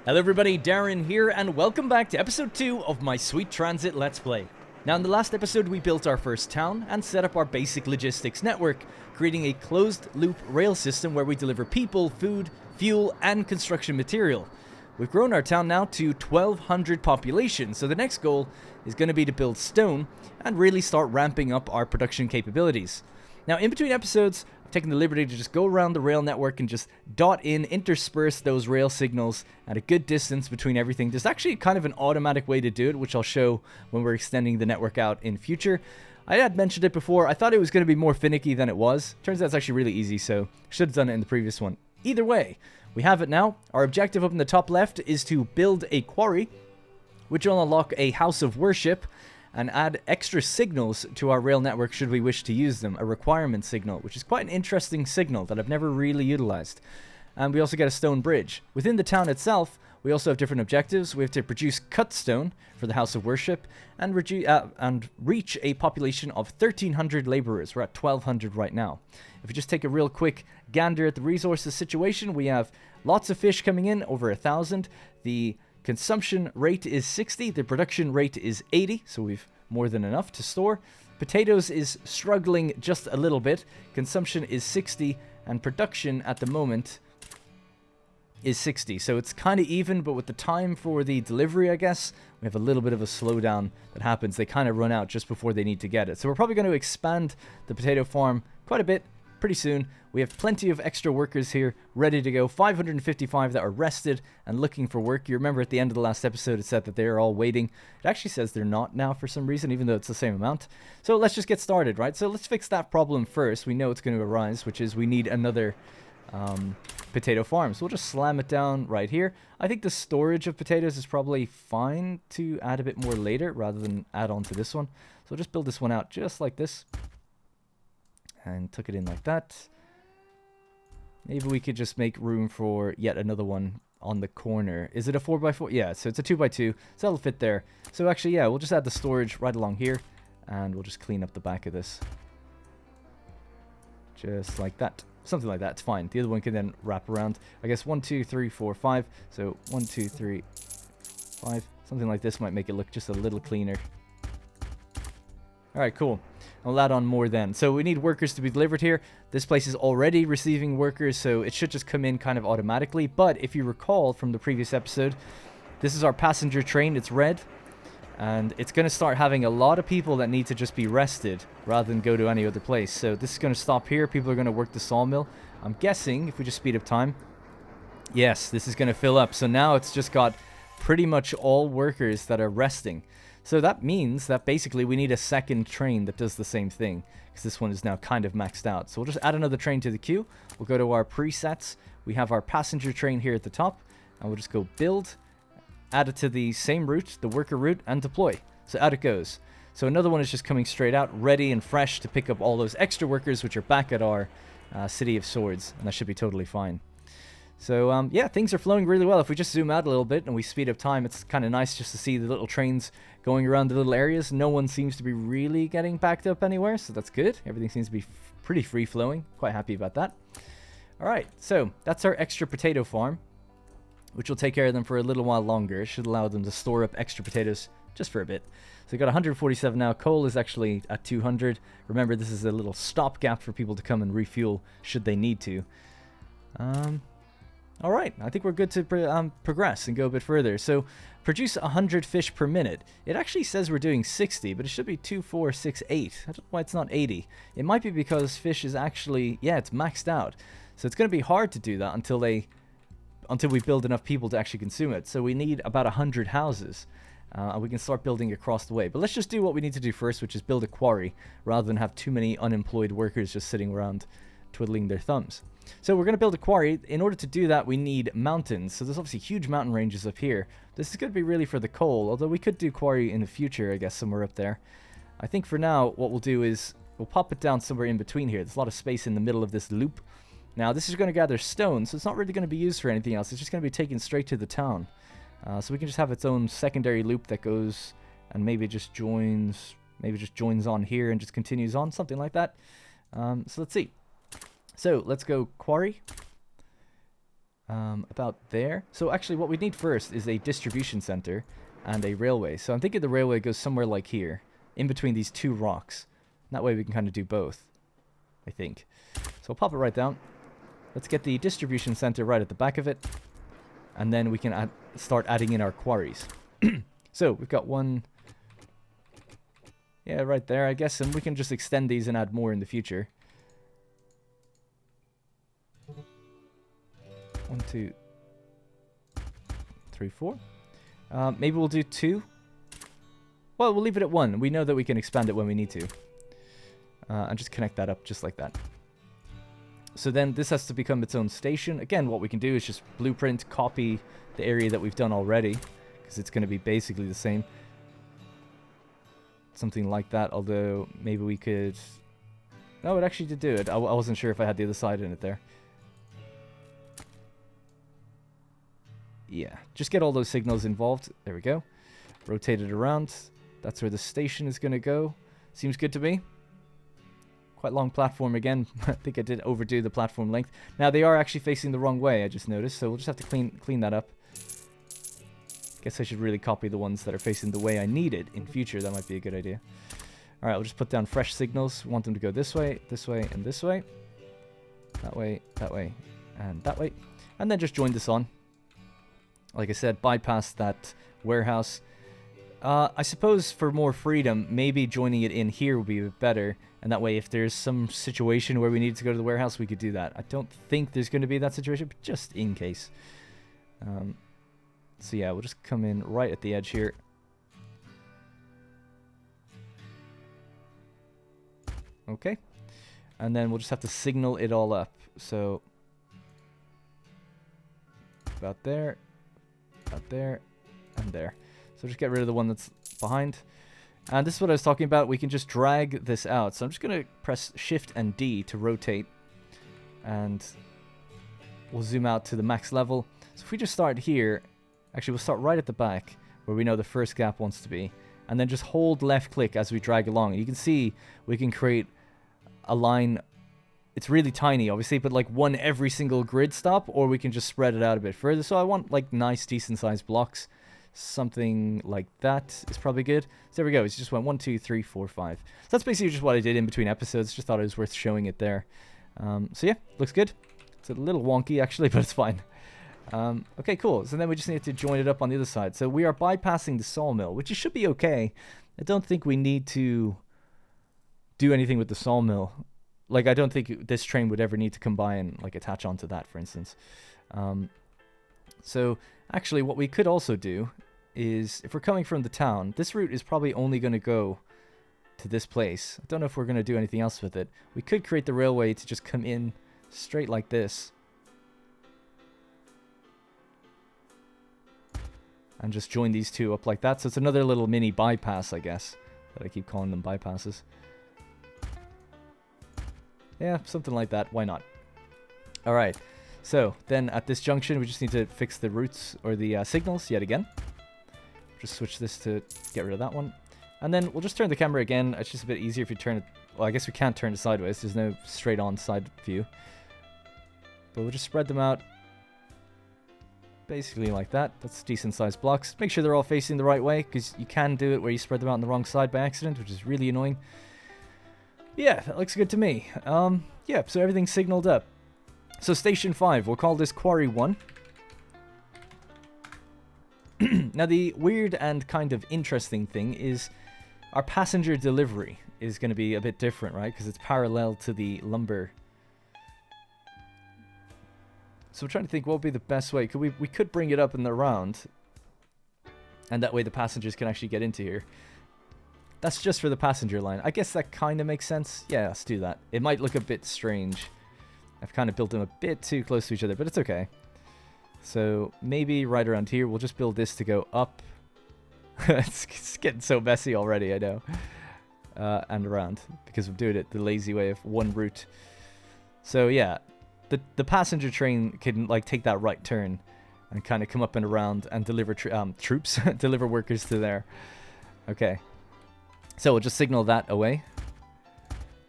Hello everybody, Darren here, and welcome back to episode 2 of my Sweet Transit Let's Play. Now in the last episode we built our first town and set up our basic logistics network, creating a closed-loop rail system where we deliver people, food, fuel, and construction material. We've grown our town now to 1,200 population, so the next goal is going to be to build stone and really start ramping up our production capabilities. Now in between episodes, taking the liberty to just go around the rail network and just intersperse those rail signals at a good distance between everything. There's actually kind of an automatic way to do it, which I'll show when we're extending the network out in future. I had mentioned it before. I thought it was going to be more finicky than it was. Turns out it's actually really easy, so should have done it in the previous one. Either way, we have it now. Our objective up in the top left is to build a quarry, which will unlock a house of worship and add extra signals to our rail network should we wish to use them. A requirement signal, which is quite an interesting signal that I've never really utilized. And we also get a stone bridge. Within the town itself, we also have different objectives. We have to produce cut stone for the house of worship and reach a population of 1,300 laborers. We're at 1,200 right now. If we just take a real quick gander at the resources situation, we have lots of fish coming in, over 1,000. The consumption rate is 60, the production rate is 80, so we've more than enough to store. Potatoes is struggling just a little bit. Consumption is 60, and production at the moment is 60. So it's kind of even, but with the time for the delivery, I guess, we have a little bit of a slowdown that happens. They kind of run out just before they need to get it. So we're probably going to expand the potato farm quite a bit pretty soon. We have plenty of extra workers here ready to go. 555 that are rested and looking for work. You remember at the end of the last episode it said that they're all waiting. It actually says they're not now for some reason, even though it's the same amount. So let's just get started, right? So let's fix that problem first. We know it's going to arise, which is we need another potato farm. So we'll just slam it down right here. I think the storage of potatoes is probably fine to add a bit more later rather than add on to this one. So we'll just build this one out just like this. And tuck it in like that. Maybe we could just make room for yet another one on the corner. Is it a 4x4? Yeah, so it's a 2x2. So that'll fit there. So actually, yeah, we'll just add the storage right along here. And we'll just clean up the back of this. Just like that. Something like that. It's fine. The other one can then wrap around. I guess 1, 2, 3, 4, 5. So 1, 2, 3, 5. Something like this might make it look just a little cleaner. Alright, cool. I'll add on more then. So we need workers to be delivered here. This place is already receiving workers, so it should just come in kind of automatically. But if you recall from the previous episode, this is our passenger train. It's red. And it's going to start having a lot of people that need to just be rested rather than go to any other place. So this is going to stop here. People are going to work the sawmill. I'm guessing, if we just speed up time, yes, this is going to fill up. So now it's just got pretty much all workers that are resting. So that means that basically we need a second train that does the same thing, because this one is now kind of maxed out. So we'll just add another train to the queue. We'll go to our presets. We have our passenger train here at the top, and we'll just go build, add it to the same route, the worker route, and deploy. So out it goes. So another one is just coming straight out, ready and fresh to pick up all those extra workers, which are back at our City of Swords, and that should be totally fine. So, yeah, things are flowing really well. If we just zoom out a little bit and we speed up time, it's kind of nice just to see the little trains going around the little areas. No one seems to be really getting backed up anywhere, so that's good. Everything seems to be pretty free-flowing. Quite happy about that. All right, so that's our extra potato farm, which will take care of them for a little while longer. It should allow them to store up extra potatoes just for a bit. So we got 147 now. Coal is actually at 200. Remember, this is a little stopgap for people to come and refuel should they need to. All right, I think we're good to progress and go a bit further. So, produce 100 fish per minute. It actually says we're doing 60, but it should be 2, 4, 6, 8. I don't know why it's not 80. It might be because fish is actually, yeah, it's maxed out. So it's going to be hard to do that until we build enough people to actually consume it. So we need about 100 houses. And we can start building across the way. But let's just do what we need to do first, which is build a quarry, rather than have too many unemployed workers just sitting around twiddling their thumbs. So we're going to build a quarry. In order to do that, we need mountains. So there's obviously huge mountain ranges up here. This is going to be really for the coal, although we could do quarry in the future, I guess, somewhere up there. I think for now, what we'll do is we'll pop it down somewhere in between here. There's a lot of space in the middle of this loop. Now, this is going to gather stone, so it's not really going to be used for anything else. It's just going to be taken straight to the town. So we can just have its own secondary loop that goes and maybe just joins on here and just continues on, something like that. So let's see. So let's go quarry. about there. So actually what we need first is a distribution center and a railway. So I'm thinking the railway goes somewhere like here, in between these two rocks. That way we can kind of do both, I think. So I'll pop it right down. Let's get the distribution center right at the back of it. And then we can start adding in our quarries. So we've got one... Yeah, right there, I guess. And we can just extend these and add more in the future. 1, 2, 3, 4. Maybe we'll do 2. Well, we'll leave it at 1. We know that we can expand it when we need to. And just connect that up just like that. So then this has to become its own station. Again, what we can do is just blueprint, copy the area that we've done already, because it's going to be basically the same. Something like that, although maybe we could... No, it actually did do it. I wasn't sure if I had the other side in it there. Yeah, just get all those signals involved. There we go. Rotate it around. That's where the station is going to go. Seems good to me. Quite long platform again. I think I did overdo the platform length. Now they are actually facing the wrong way, I just noticed, so we'll just have to clean that up. Guess I should really copy the ones that are facing the way I need it in future. That might be a good idea. Alright, we'll just put down fresh signals. We want them to go this way, and this way. That way, and that way. And then just join this on. Like I said, bypass that warehouse. I suppose for more freedom, maybe joining it in here would be a bit better. And that way, if there's some situation where we need to go to the warehouse, we could do that. I don't think there's going to be that situation, but just in case. So yeah, we'll just come in right at the edge here. Okay. And then we'll just have to signal it all up. So, about there, and there. So just get rid of the one that's behind. And this is what I was talking about. We can just drag this out. So I'm just going to press Shift and D to rotate. And we'll zoom out to the max level. So if we just start here, actually we'll start right at the back where we know the first gap wants to be. And then just hold left click as we drag along. And you can see we can create a line. It's really tiny, obviously, but like one every single grid stop, or we can just spread it out a bit further. So I want like nice, decent sized blocks. Something like that is probably good. So there we go. It just went 1, 2, 3, 4, 5. So that's basically just what I did in between episodes. Just thought it was worth showing it there. So yeah, looks good. It's a little wonky actually, but it's fine. Okay, cool. So then we just need to join it up on the other side. So we are bypassing the sawmill, which should be okay. I don't think we need to do anything with the sawmill. Like, I don't think this train would ever need to come by and like attach onto that, for instance. So actually what we could also do is, if we're coming from the town, this route is probably only going to go to this place. I don't know if we're going to do anything else with it. We could create the railway to just come in straight like this. And just join these two up like that. So it's another little mini bypass, I guess. But I keep calling them bypasses. Yeah, something like that. Why not? Alright. So, then at this junction, we just need to fix the routes or the signals yet again. Just switch this to get rid of that one. And then we'll just turn the camera again. It's just a bit easier if you turn it... Well, I guess we can't turn it sideways. There's no straight on side view. But we'll just spread them out. Basically like that. That's decent sized blocks. Make sure they're all facing the right way, because you can do it where you spread them out on the wrong side by accident, which is really annoying. Yeah, that looks good to me. Yeah, so everything's signaled up. So Station 5, we'll call this Quarry 1. Now the weird and kind of interesting thing is our passenger delivery is going to be a bit different, right? Because it's parallel to the lumber. So we're trying to think what would be the best way. We could bring it up and around. And that way the passengers can actually get into here. That's just for the passenger line. I guess that kind of makes sense. Yeah, let's do that. It might look a bit strange. I've kind of built them a bit too close to each other, but it's okay. So maybe right around here, we'll just build this to go up. It's getting so messy already, I know. And around, because we're doing it the lazy way of one route. So yeah, the passenger train can like take that right turn and kind of come up and around and deliver troops, deliver workers to there. Okay. So we'll just signal that away.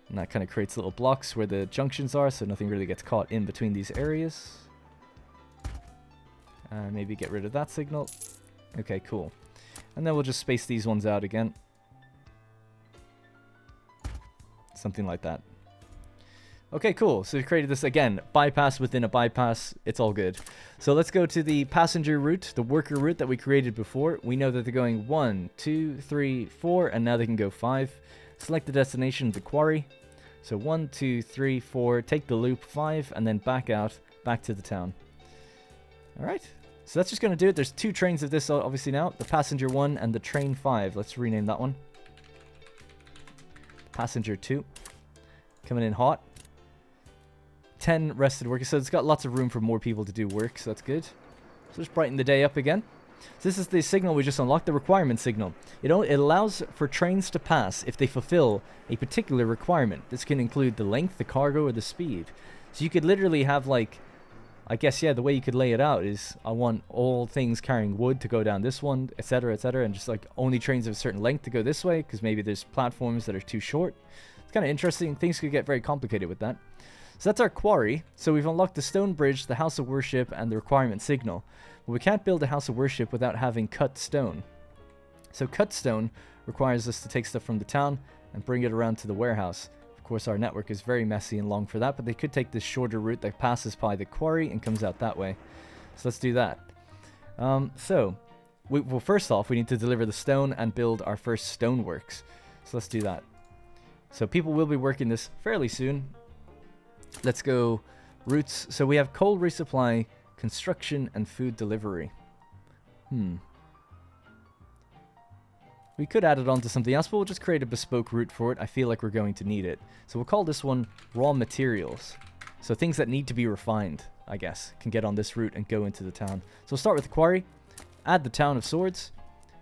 And that kind of creates little blocks where the junctions are, so nothing really gets caught in between these areas. Maybe get rid of that signal. Okay, cool. And then we'll just space these ones out again. Something like that. Okay, cool. So we've created this, again, bypass within a bypass. It's all good. So let's go to the passenger route, the worker route that we created before. We know that they're going 1, 2, 3, 4, and now they can go 5. Select the destination of the quarry. So 1, 2, 3, 4, take the loop, 5, and then back out, back to the town. All right. So that's just going to do it. There's 2 trains of this, obviously, now. The passenger 1 and the train 5. Let's rename that one. Passenger 2. Coming in hot. 10 rested workers, so it's got lots of room for more people to do work, so that's good. So just brighten the day up again. So this is the signal we just unlocked, the requirement signal. It allows for trains to pass if they fulfill a particular requirement. This can include the length, the cargo, or the speed. So you could literally have, like, I guess, yeah, the way you could lay it out is I want all things carrying wood to go down this one, etc., and just like only trains of a certain length to go this way, because maybe there's platforms that are too short. It's kind of interesting. Things could get very complicated with that. So that's our quarry. So we've unlocked the stone bridge, the house of worship, and the requirement signal. But we can't build a house of worship without having cut stone. So cut stone requires us to take stuff from the town and bring it around to the warehouse. Of course, our network is very messy and long for that, but they could take this shorter route that passes by the quarry and comes out that way. So let's do that. Well, first off, we need to deliver the stone and build our first stoneworks. So let's do that. So people will be working this fairly soon. Let's go routes. So we have coal resupply, construction, and food delivery. We could add it on to something else, but we'll just create a bespoke route for it. I feel like we're going to need it. So we'll call this one raw materials. So things that need to be refined, I guess, can get on this route and go into the town. So we'll start with the quarry, add the town of swords,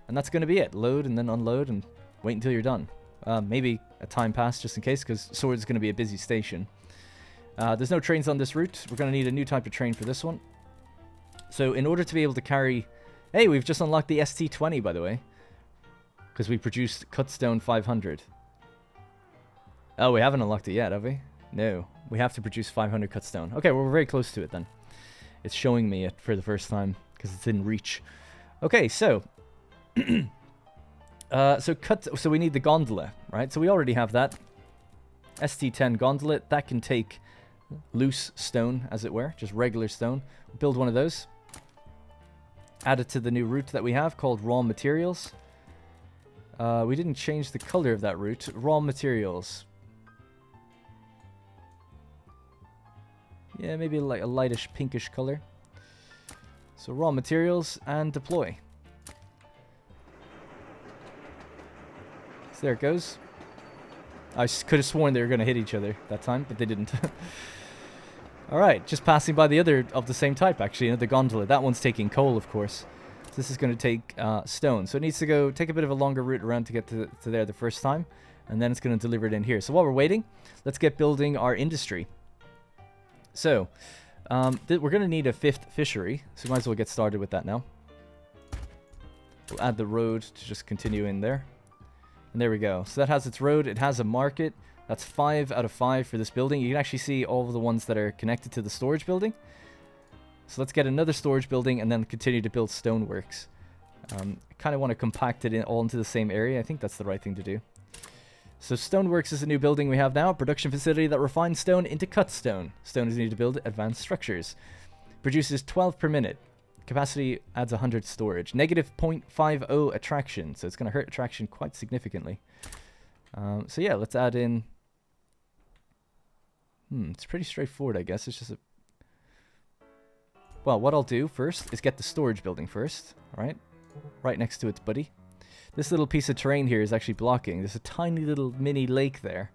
and that's going to be it. Load and then unload and wait until you're done. Maybe a time pass just in case, because swords is going to be a busy station. There's no trains on this route. We're going to need a new type of train for this one. So in order to be able to carry... Hey, we've just unlocked the ST20, by the way. Because we produced Cutstone 500. Oh, we haven't unlocked it yet, have we? No. We have to produce 500 Cutstone. Okay, well, we're very close to it then. It's showing me it for the first time because it's in reach. Okay, so... so we need the gondola, right? So we already have that. ST10 gondola. That can take loose stone, as it were. Just regular stone. Build one of those. Add it to the new route that we have called raw materials. We didn't change the color of that route. Raw materials. Yeah, maybe like a lightish pinkish color. So raw materials and deploy. So there it goes. I could have sworn they were going to hit each other that time, but they didn't. Alright, just passing by the other of the same type, actually, the gondola. That one's taking coal, of course. So this is going to take stone. So it needs to go take a bit of a longer route around to get to there the first time. And then it's going to deliver it in here. So while we're waiting, let's get building our industry. So, we're going to need a 5th fishery. So we might as well get started with that now. We'll add the road to just continue in there. And there we go. So that has its road. It has a market. That's 5 out of 5 for this building. You can actually see all of the ones that are connected to the storage building. So let's get another storage building and then continue to build stoneworks. I kind of want to compact it all into the same area. I think that's the right thing to do. So stoneworks is a new building we have now. A production facility that refines stone into cut stone. Stone is needed to build advanced structures. Produces 12 per minute. Capacity adds 100 storage. Negative 0.50 attraction. So it's going to hurt attraction quite significantly. So yeah, let's add in... it's pretty straightforward, I guess. It's just a... Well, what I'll do first is get the storage building first. Alright? Right next to its buddy. This little piece of terrain here is actually blocking. There's a tiny little mini lake there.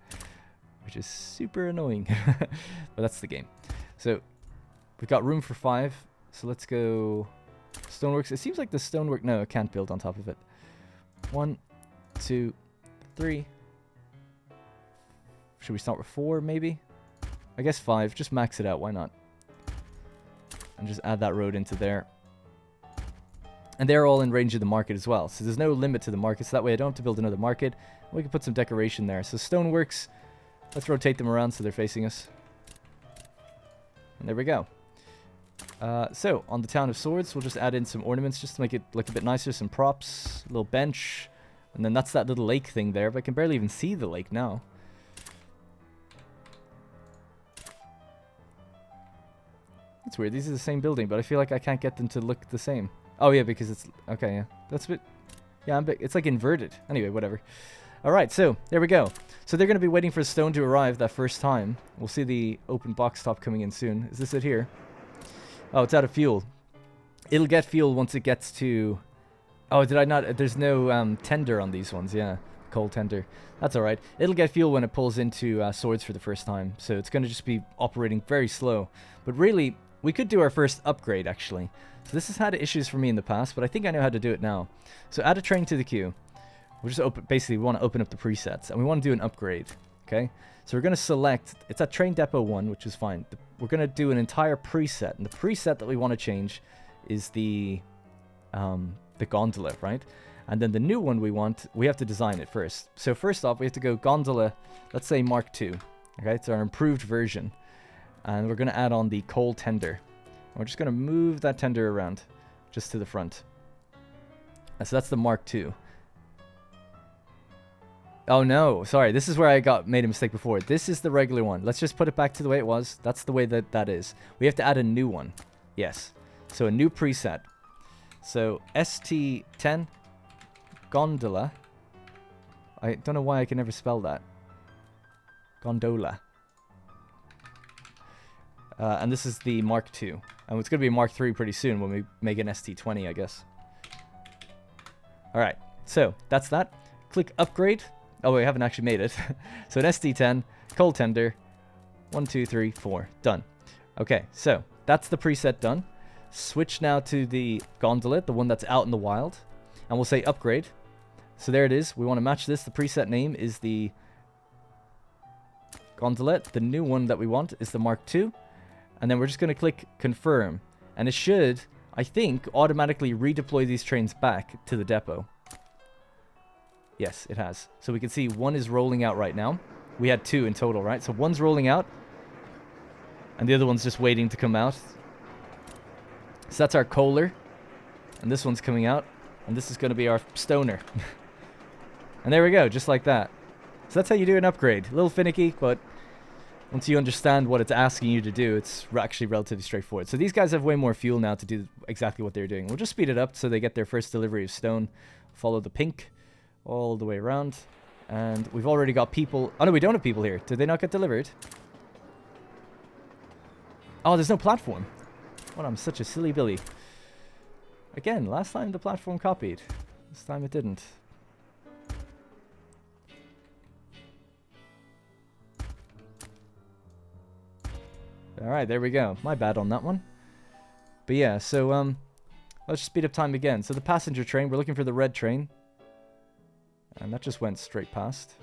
Which is super annoying. But that's the game. So, we've got room for 5. So let's go... Stoneworks. It seems like the stonework... No, I can't build on top of it. 1, 2, 3. Should we start with 4, maybe? I guess 5. Just max it out. Why not? And just add that road into there. And they're all in range of the market as well. So there's no limit to the market. So that way I don't have to build another market. We can put some decoration there. So stoneworks. Let's rotate them around so they're facing us. And there we go. So, on the Town of Swords, we'll just add in some ornaments just to make it look a bit nicer. Some props, a little bench, and then that's that little lake thing there, but I can barely even see the lake now. That's weird. These are the same building, but I feel like I can't get them to look the same. Oh, yeah, because it's... Okay, yeah. That's a bit... Yeah, it's like inverted. Anyway, whatever. Alright, so, there we go. So they're going to be waiting for stone to arrive that first time. We'll see the open box top coming in soon. Is this it here? Oh, it's out of fuel. It'll get fuel once it gets to... Oh, did I not... There's no tender on these ones, yeah. Coal tender. That's alright. It'll get fuel when it pulls into swords for the first time. So it's going to just be operating very slow. But really, we could do our first upgrade, actually. So this has had issues for me in the past, but I think I know how to do it now. So add a train to the queue. We'll just basically, we want to open up the presets, and we want to do an upgrade, okay? So we're going to select, it's at Train Depot 1, which is fine. We're going to do an entire preset, and the preset that we want to change is the gondola, right? And then the new one we have to design it first. So first off, we have to go gondola, let's say Mark 2, okay? It's our improved version. And we're going to add on the coal tender. And we're just going to move that tender around, just to the front. And so that's the Mark 2. Oh no, sorry, this is where I made a mistake before. This is the regular one. Let's just put it back to the way it was. That's the way that is. We have to add a new one. Yes. So a new preset. So ST10 gondola. I don't know why I can never spell that. Gondola. And this is the Mark 2. And it's going to be a Mark 3 pretty soon when we make an ST20, I guess. Alright, so that's that. Click upgrade. Oh, we haven't actually made it. So an ST10, coal tender, 1, 2, 3, 4, done. Okay, so that's the preset done. Switch now to the gondola, the one that's out in the wild. And we'll say upgrade. So there it is. We want to match this. The preset name is the gondola. The new one that we want is the Mark II. And then we're just going to click confirm. And it should, I think, automatically redeploy these trains back to the depot. Yes, it has. So we can see one is rolling out right now. We had 2 in total, right? So one's rolling out. And the other one's just waiting to come out. So that's our coaler. And this one's coming out. And this is going to be our stoner. And there we go, just like that. So that's how you do an upgrade. A little finicky, but once you understand what it's asking you to do, it's actually relatively straightforward. So these guys have way more fuel now to do exactly what they're doing. We'll just speed it up so they get their first delivery of stone. Follow the pink all the way around. And we've already got people... Oh no, we don't have people here. Did they not get delivered? Oh, there's no platform. Well, I'm such a silly Billy. Again, last time the platform copied. This time it didn't. Alright, there we go. My bad on that one. But yeah, so let's just speed up time again. So the passenger train, we're looking for the red train. And that just went straight past.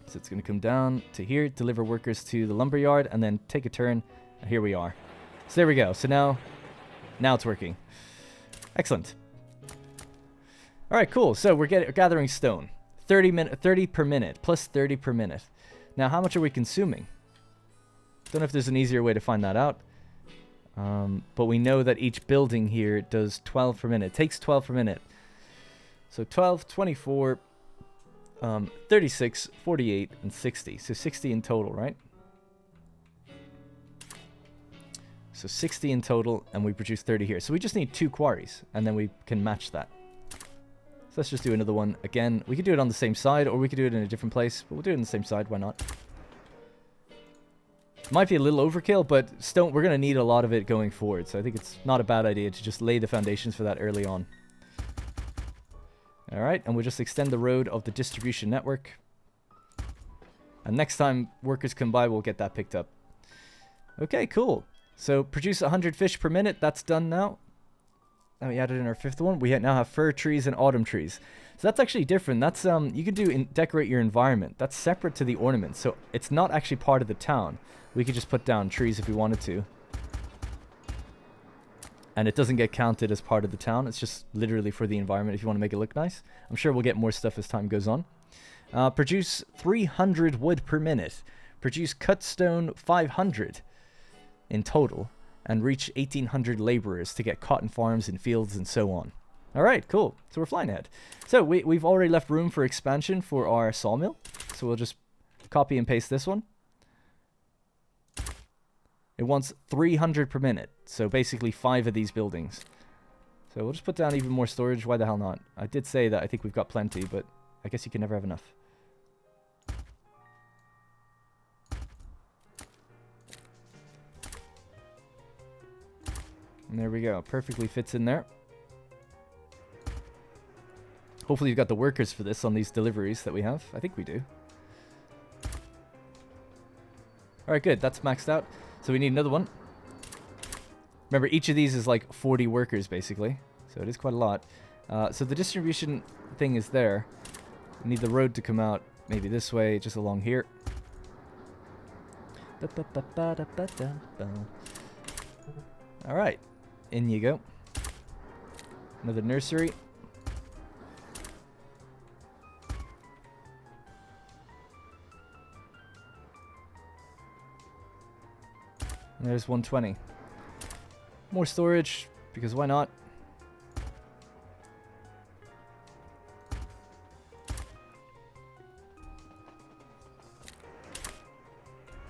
So it's going to come down to here, deliver workers to the lumberyard, and then take a turn. And here we are. So there we go. So now it's working. Excellent. Alright, cool. So we're gathering stone. 30 per minute, plus 30 per minute. Now, how much are we consuming? Don't know if there's an easier way to find that out. But we know that each building here does 12 per minute. It takes 12 per minute. So 12, 24, 36, 48, and 60. So 60 in total, right? So 60 in total, and we produce 30 here. So we just need 2 quarries, and then we can match that. So let's just do another one. Again, we could do it on the same side, or we could do it in a different place. But we'll do it on the same side. Why not? Might be a little overkill, but stone, we're going to need a lot of it going forward. So I think it's not a bad idea to just lay the foundations for that early on. Alright, and we'll just extend the road of the distribution network. And next time workers come by, we'll get that picked up. Okay, cool. So produce 100 fish per minute. That's done now. Now we added in our 5th one. We now have fir trees and autumn trees. So that's actually different. That's you can do decorate your environment. That's separate to the ornament. So it's not actually part of the town. We could just put down trees if we wanted to. And it doesn't get counted as part of the town. It's just literally for the environment if you want to make it look nice. I'm sure we'll get more stuff as time goes on. Produce 300 wood per minute. Produce cut stone 500. in total and reach 1,800 laborers to get cotton farms and fields and so on. All right, cool. So we're flying ahead. So we've already left room for expansion for our sawmill. So we'll just copy and paste this one. It wants 300 per minute. So basically 5 of these buildings. So we'll just put down even more storage. Why the hell not? I did say that I think we've got plenty, but I guess you can never have enough. And there we go. Perfectly fits in there. Hopefully you've got the workers for this on these deliveries that we have. I think we do. Alright, good. That's maxed out. So we need another one. Remember, each of these is like 40 workers, basically. So it is quite a lot. So the distribution thing is there. We need the road to come out maybe this way, just along here. Alright. In you go. Another nursery. And there's 120. More storage, because why not?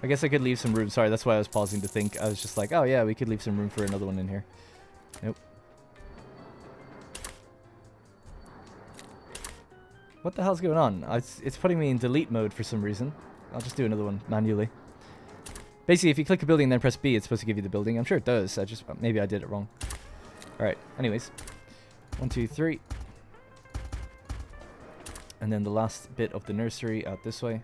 I guess I could leave some room. Sorry, that's why I was pausing to think. I was just like, oh yeah, we could leave some room for another one in here. Nope. What the hell's going on? It's putting me in delete mode for some reason. I'll just do another one manually. Basically, if you click a building and then press B, it's supposed to give you the building. I'm sure it does. Maybe I did it wrong. Alright, anyways. 1, 2, 3. And then the last bit of the nursery out this way.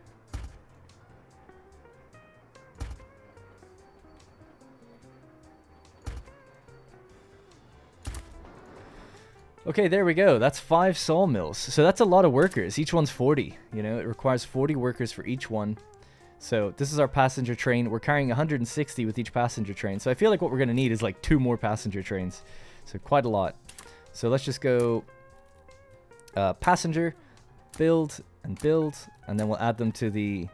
Okay, there we go. That's 5 sawmills. So that's a lot of workers. Each one's 40. You know, it requires 40 workers for each one. So this is our passenger train. We're carrying 160 with each passenger train. So I feel like what we're going to need is like 2 more passenger trains. So quite a lot. So let's just go passenger, build, and then we'll add them to the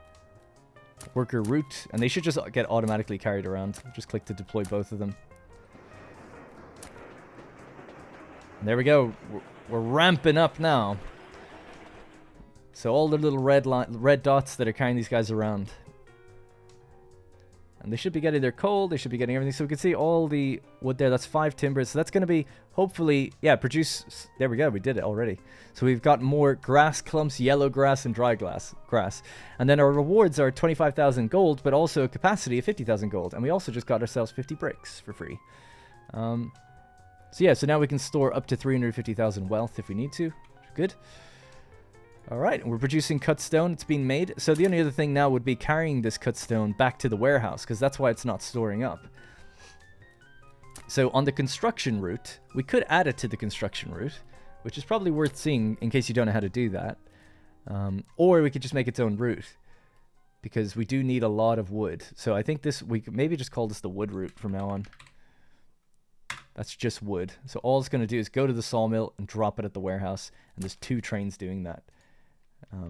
worker route. And they should just get automatically carried around. Just click to deploy both of them. And there we go. We're ramping up now. So all the little red dots that are carrying these guys around. And they should be getting their coal. They should be getting everything. So we can see all the wood there. That's 5 timbers. So that's going to be, hopefully, yeah, produce. There we go. We did it already. So we've got more grass clumps, yellow grass, and dry grass. And then our rewards are 25,000 gold, but also a capacity of 50,000 gold. And we also just got ourselves 50 bricks for free. So yeah, so now we can store up to 350,000 wealth if we need to. Good. Alright, we're producing cut stone. It's being made. So the only other thing now would be carrying this cut stone back to the warehouse, because that's why it's not storing up. So on the construction route, we could add it to the construction route, which is probably worth seeing in case you don't know how to do that. Or we could just make its own route, because we do need a lot of wood. So I think we could maybe just call this the wood route from now on. That's just wood. So all it's going to do is go to the sawmill and drop it at the warehouse. And there's 2 trains doing that.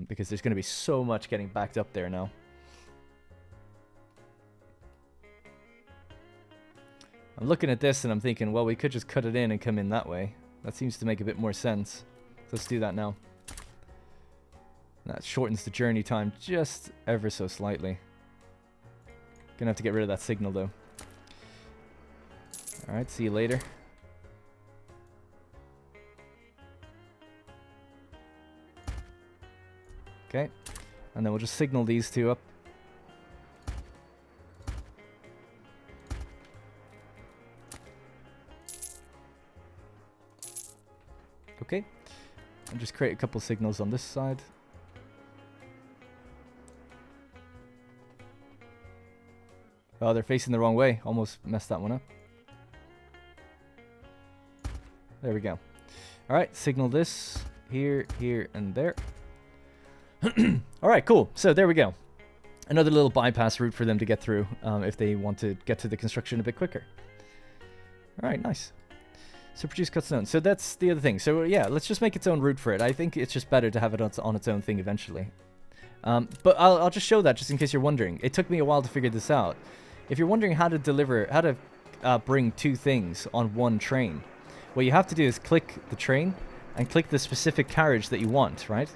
Because there's going to be so much getting backed up there now. I'm looking at this and I'm thinking, well, we could just cut it in and come in that way. That seems to make a bit more sense. So let's do that now. That shortens the journey time just ever so slightly. Gonna have to get rid of that signal though. Alright, see you later. Okay, and then we'll just signal these 2 up. Okay, and just create a couple signals on this side. Oh, they're facing the wrong way. Almost messed that one up. There we go. Alright, signal this here, here, and there. Alright, cool. So there we go. Another little bypass route for them to get through if they want to get to the construction a bit quicker. Alright, nice. So produce cut stone. So that's the other thing. So yeah, let's just make its own route for it. I think it's just better to have it on its own thing eventually. But I'll just show that just in case you're wondering. It took me a while to figure this out. if you're wondering how to bring two things on one train, what you have to do is click the train and click the specific carriage that you want, right?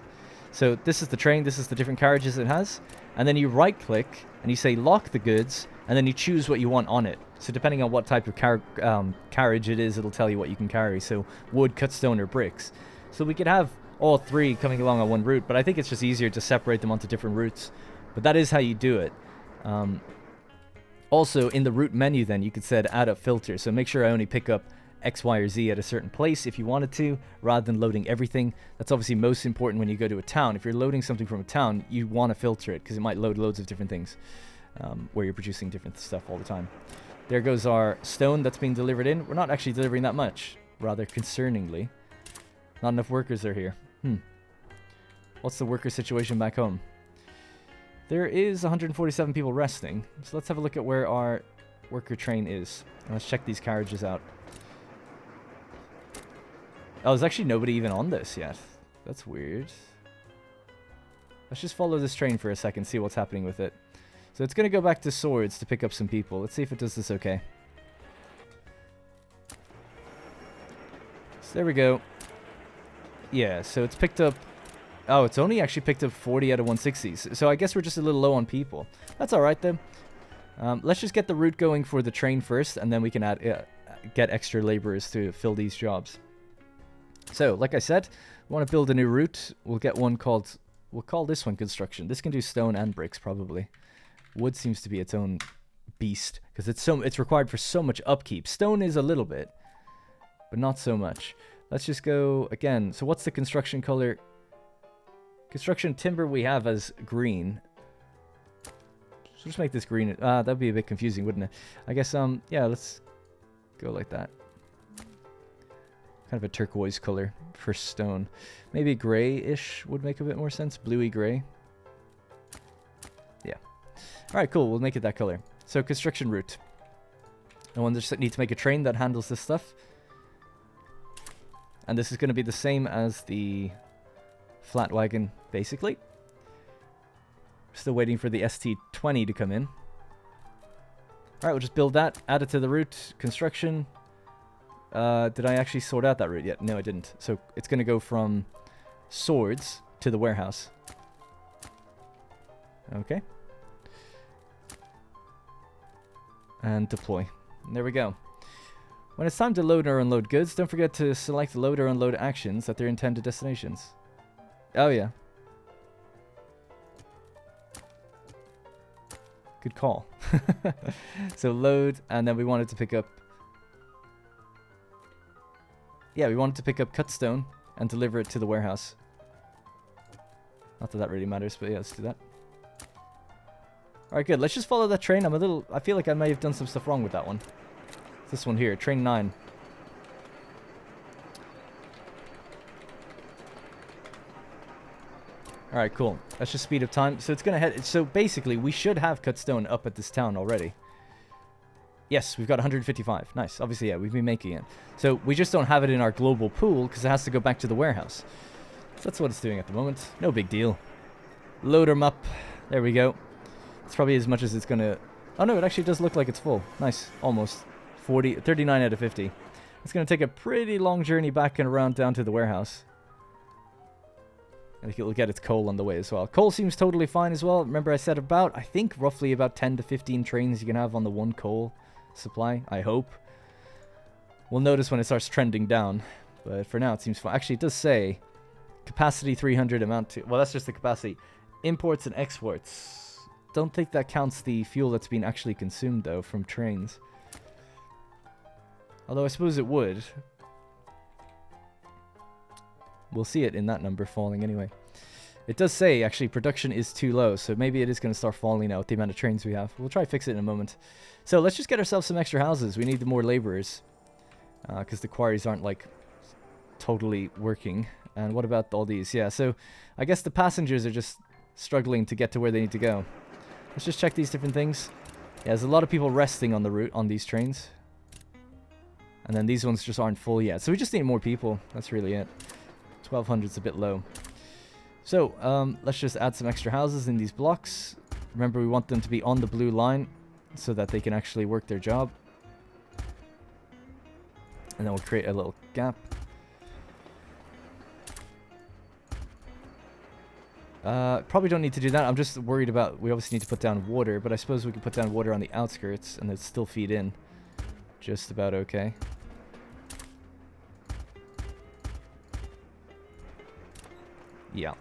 So this is the train, this is the different carriages it has, and then you right click and you say lock the goods, and then you choose what you want on it. So depending on what type of carriage it is, it'll tell you what you can carry. So wood, cut stone, or bricks. So we could have all three coming along on one route, but I think it's just easier to separate them onto different routes. But that is how you do it. Also, in the route menu then, you could set add a filter. So make sure I only pick up X, Y, or Z at a certain place if you wanted to, rather than loading everything. That's obviously most important when you go to a town. If you're loading something from a town, you want to filter it, because it might load loads of different things where you're producing different stuff all the time. There goes our stone that's being delivered in. We're not actually delivering that much, rather concerningly. Not enough workers are here. What's the worker situation back home? There is 147 people resting. So let's have a look at where our worker train is. And let's check these carriages out. Oh, there's actually nobody even on this yet. That's weird. Let's just follow this train for a second, see what's happening with it. So it's going to go back to Swords to pick up some people. Let's see if it does this okay. So there we go. Yeah, so it's picked up... Oh, it's only actually picked up 40 out of 160s. So I guess we're just a little low on people. That's alright then. Let's just get the route going for the train first, and then we can get extra laborers to fill these jobs. So, like I said, we want to build a new route. We'll get one called... We'll call this one construction. This can do stone and bricks, probably. Wood seems to be its own beast, because it's required for so much upkeep. Stone is a little bit, but not so much. Let's just go again. So what's the construction color? Construction timber we have as green. So just make this green. That'd be a bit confusing, wouldn't it? I guess, yeah, let's go like that. Kind of a turquoise color for stone. Maybe gray-ish would make a bit more sense. Bluey gray. Yeah. Alright, cool. We'll make it that color. So, construction route. And one just need to make a train that handles this stuff. And this is going to be the same as the flat wagon, basically. Still waiting for the ST20 to come in. Alright, we'll just build that. Add it to the route. Construction. Did I actually sort out that route yet? No, I didn't. So it's going to go from Swords to the warehouse. Okay. And deploy. There we go. When it's time to load or unload goods, don't forget to select load or unload actions at their intended destinations. Oh, yeah. Good call. So load, and then we wanted to pick up... Yeah, we wanted to pick up cut stone and deliver it to the warehouse. Not that that really matters, but yeah, let's do that. Alright, good. Let's just follow that train. I feel like I may have done some stuff wrong with that one. This one here, train 9. Alright, cool. Let's just speed up time. So it's gonna head... So basically, we should have cut stone up at this town already. Yes, we've got 155. Nice. Obviously, yeah, we've been making it. So we just don't have it in our global pool because it has to go back to the warehouse. So that's what it's doing at the moment. No big deal. Load them up. There we go. It's probably as much as it's going to... Oh, no, it actually does look like it's full. Nice. Almost. 39 out of 50. It's going to take a pretty long journey back and around down to the warehouse. I think it'll get its coal on the way as well. Coal seems totally fine as well. Remember I said I think roughly about 10 to 15 trains you can have on the one coal supply, I hope. We'll notice when it starts trending down, but for now it seems fine. Actually, it does say capacity 300 amount to... Well, that's just the capacity. Imports and exports. Don't think that counts the fuel that's been actually consumed, though, from trains. Although I suppose it would. We'll see it in that number falling anyway. It does say, actually, production is too low, so maybe it is going to start falling now with the amount of trains we have. We'll try to fix it in a moment. So let's just get ourselves some extra houses. We need more laborers, because the quarries aren't, like, totally working. And what about all these? Yeah, so I guess the passengers are just struggling to get to where they need to go. Let's just check these different things. Yeah, there's a lot of people resting on the route on these trains. And then these ones just aren't full yet. So we just need more people. That's really it. 1,200 is a bit low. So, let's just add some extra houses in these blocks. Remember, we want them to be on the blue line. so that they can actually work their job. And then we'll create a little gap. Probably don't need to do that. I'm just worried about, we obviously need to put down water, but I suppose we can put down water on the outskirts and it'll still feed in. Just about okay. Yeah.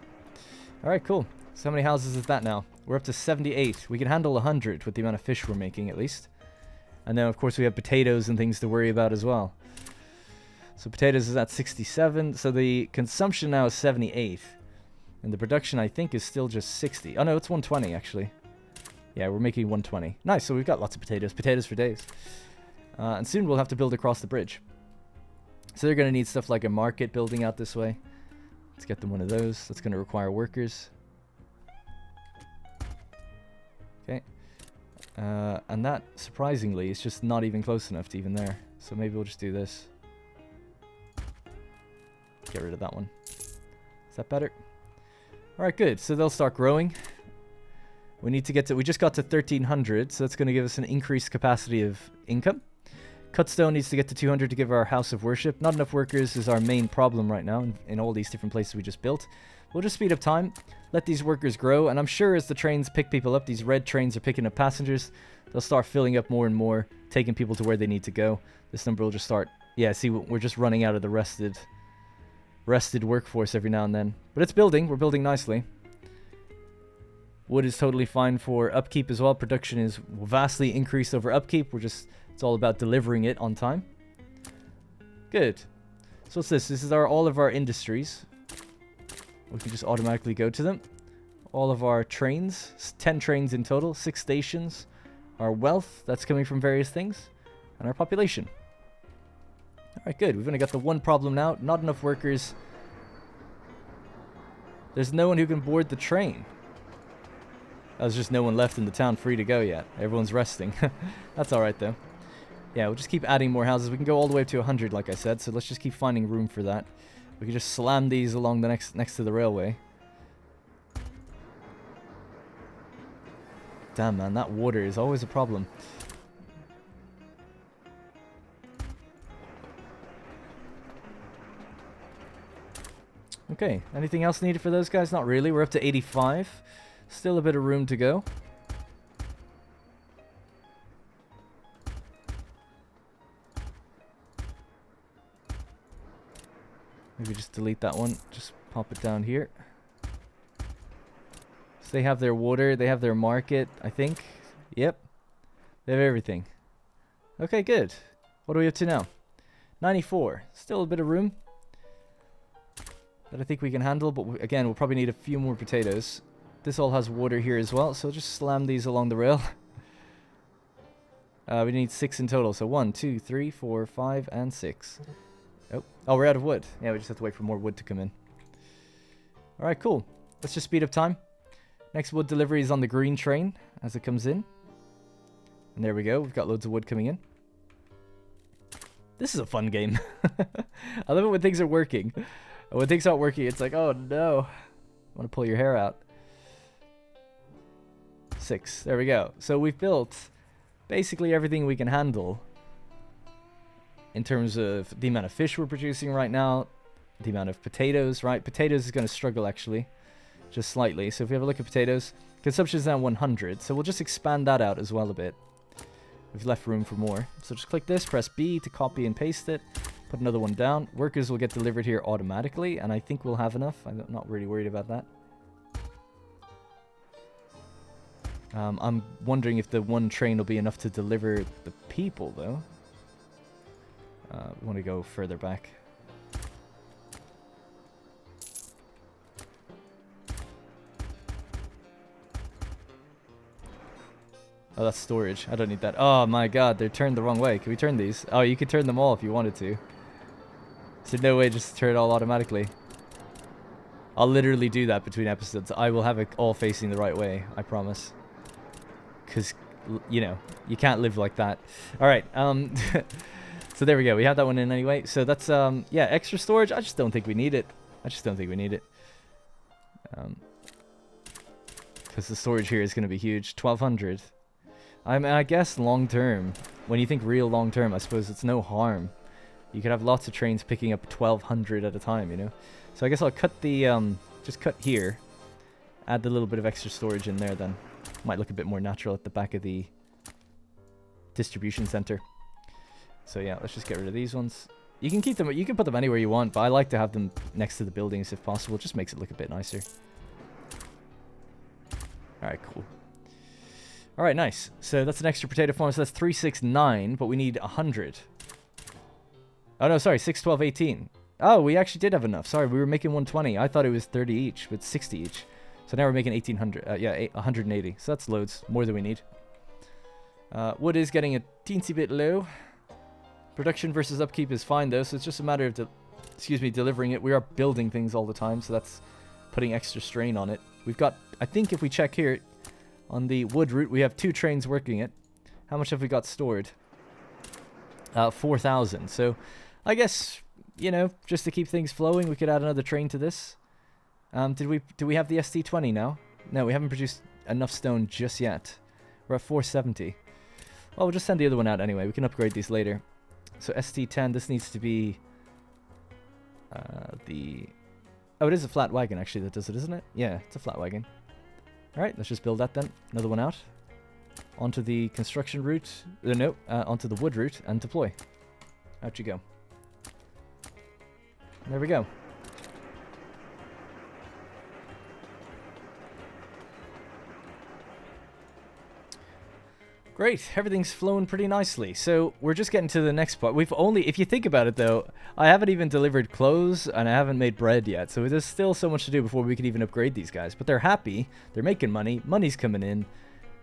Alright, cool. So how many houses is that now? We're up to 78. We can handle 100 with the amount of fish we're making, at least. And then, of course, we have potatoes and things to worry about as well. So potatoes is at 67. So the consumption now is 78. And the production, I think, is still just 60. Oh, no, it's 120, actually. Yeah, we're making 120. Nice, so we've got lots of potatoes. Potatoes for days. And soon we'll have to build across the bridge. So they're going to need stuff like a market building out this way. Let's get them one of those. That's going to require workers. Okay. And that, surprisingly, is just not even close enough to even there. So maybe we'll just do this. Get rid of that one. Is that better? Alright, good. So they'll start growing. We need to get to... We just got to 1,300, so that's going to give us an increased capacity of income. Cutstone needs to get to 200 to give our house of worship. Not enough workers is our main problem right now in all these different places we just built. We'll just speed up time, let these workers grow, and I'm sure as the trains pick people up, these red trains are picking up passengers, they'll start filling up more and more, taking people to where they need to go. This number will just start... Yeah, see, we're just running out of the rested workforce every now and then. But it's building. We're building nicely. Wood is totally fine for upkeep as well. Production is vastly increased over upkeep. It's all about delivering it on time. Good. So what's this? This is all of our industries. We can just automatically go to them. All of our trains. 10 trains in total. 6 stations. Our wealth that's coming from various things. And our population. Alright, good. We've only got the one problem now. Not enough workers. There's no one who can board the train. There's just no one left in the town free to go yet. Everyone's resting. That's alright, though. Yeah, we'll just keep adding more houses. We can go all the way up to 100, like I said. So let's just keep finding room for that. We can just slam these along the next to the railway. Damn, man. That water is always a problem. Okay, anything else needed for those guys? Not really. We're up to 85. Still a bit of room to go. Maybe just delete that one. Just pop it down here. So they have their water. They have their market, I think. Yep. They have everything. Okay, good. What are we up to now? 94. Still a bit of room that I think we can handle, but again, we'll probably need a few more potatoes. This all has water here as well, so just slam these along the rail. We need 6 in total, so 1, 2, 3, 4, 5, and 6. Oh, we're out of wood. Yeah, we just have to wait for more wood to come in. Alright, cool. Let's just speed up time. Next wood delivery is on the green train as it comes in. And there we go, we've got loads of wood coming in. This is a fun game. I love it when things are working. When things aren't working, it's like, oh no. I want to pull your hair out. 6. There we go. So we've built basically everything we can handle in terms of the amount of fish we're producing right now, the amount of potatoes, right? Potatoes is going to struggle, actually, just slightly. So if we have a look at potatoes, consumption is now 100. So we'll just expand that out as well a bit. We've left room for more. So just click this, press B to copy and paste it. Put another one down. Workers will get delivered here automatically, and I think we'll have enough. I'm not really worried about that. I'm wondering if the one train will be enough to deliver the people, though. We want to go further back. Oh, that's storage. I don't need that. Oh my god, they're turned the wrong way. Can we turn these? Oh, you could turn them all if you wanted to. So no way just to turn it all automatically. I'll literally do that between episodes. I will have it all facing the right way, I promise. Because, you know, you can't live like that. Alright, so there we go. We have that one in anyway. So that's, yeah, extra storage. I just don't think we need it. Because the storage here is going to be huge. 1,200. I mean, I guess long term, when you think real long term, I suppose it's no harm. You could have lots of trains picking up 1,200 at a time, you know? So I guess I'll cut the, just cut here. Add the little bit of extra storage in there then. Might look a bit more natural at the back of the distribution center. So yeah, let's just get rid of these ones. You can keep them, you can put them anywhere you want, but I like to have them next to the buildings if possible. It just makes it look a bit nicer. Alright, cool. Alright, nice. So that's an extra potato farm, so that's 369, but we need 100. Oh no, sorry, 6, 12, 18. Oh, we actually did have enough. Sorry, we were making 120. I thought it was 30 each, but 60 each. So now we're making 1,800. Yeah, 180. So that's loads. More than we need. Wood is getting a teensy bit low. Production versus upkeep is fine though, so it's just a matter of, delivering it. We are building things all the time, so that's putting extra strain on it. We've got, I think if we check here on the wood route, we have 2 trains working it. How much have we got stored? 4,000. So I guess, you know, just to keep things flowing, we could add another train to this. Do we have the ST20 now? No, we haven't produced enough stone just yet. We're at 470. Well, we'll just send the other one out anyway. We can upgrade these later. So ST10, this needs to be the... Oh, it is a flat wagon actually that does it, isn't it? Yeah, it's a flat wagon. Alright, let's just build that then. Another one out. Onto the construction route. No, onto the wood route and deploy. Out you go. There we go. Great, everything's flowing pretty nicely. So we're just getting to the next part. We've only, if you think about it though, I haven't even delivered clothes and I haven't made bread yet. So there's still so much to do before we can even upgrade these guys. But they're happy, they're making money, money's coming in,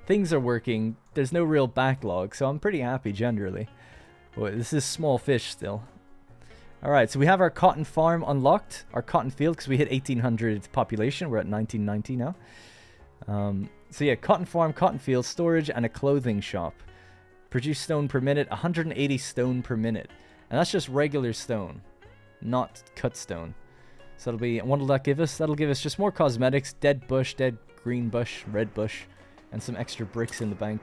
things are working, there's no real backlog. So I'm pretty happy generally. Boy, this is small fish still. Alright, so we have our cotton farm unlocked, our cotton field, because we hit 1,800 population. We're at 1990 now. So yeah, cotton farm, cotton field, storage, and a clothing shop. Produce stone per minute, 180 stone per minute. And that's just regular stone, not cut stone. So that'll be, what will that give us? That'll give us just more cosmetics, dead bush, dead green bush, red bush, and some extra bricks in the bank.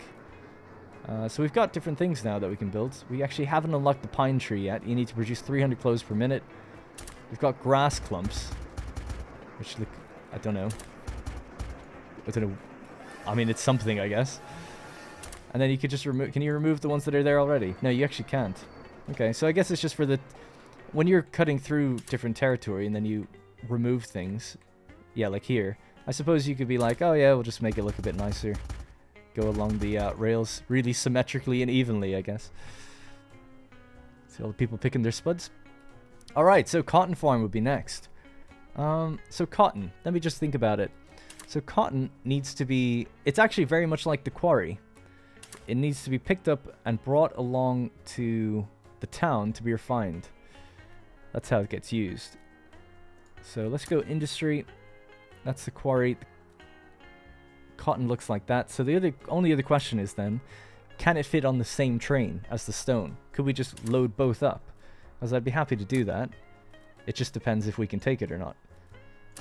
So we've got different things now that we can build. We actually haven't unlocked the pine tree yet. You need to produce 300 clothes per minute. We've got grass clumps, which look, I don't know. I mean, it's something, I guess. And then you could just remove... Can you remove the ones that are there already? No, you actually can't. Okay, so I guess it's just for the... When you're cutting through different territory and then you remove things... Yeah, like here. I suppose you could be like, oh yeah, we'll just make it look a bit nicer. Go along the rails really symmetrically and evenly, I guess. See all the people picking their spuds? Alright, so cotton farm would be next. So cotton. Let me just think about it. So cotton needs to be... It's actually very much like the quarry. It needs to be picked up and brought along to the town to be refined. That's how it gets used. So let's go industry. That's the quarry. Cotton looks like that. So the only other question is then, can it fit on the same train as the stone? Could we just load both up? As I'd be happy to do that. It just depends if we can take it or not.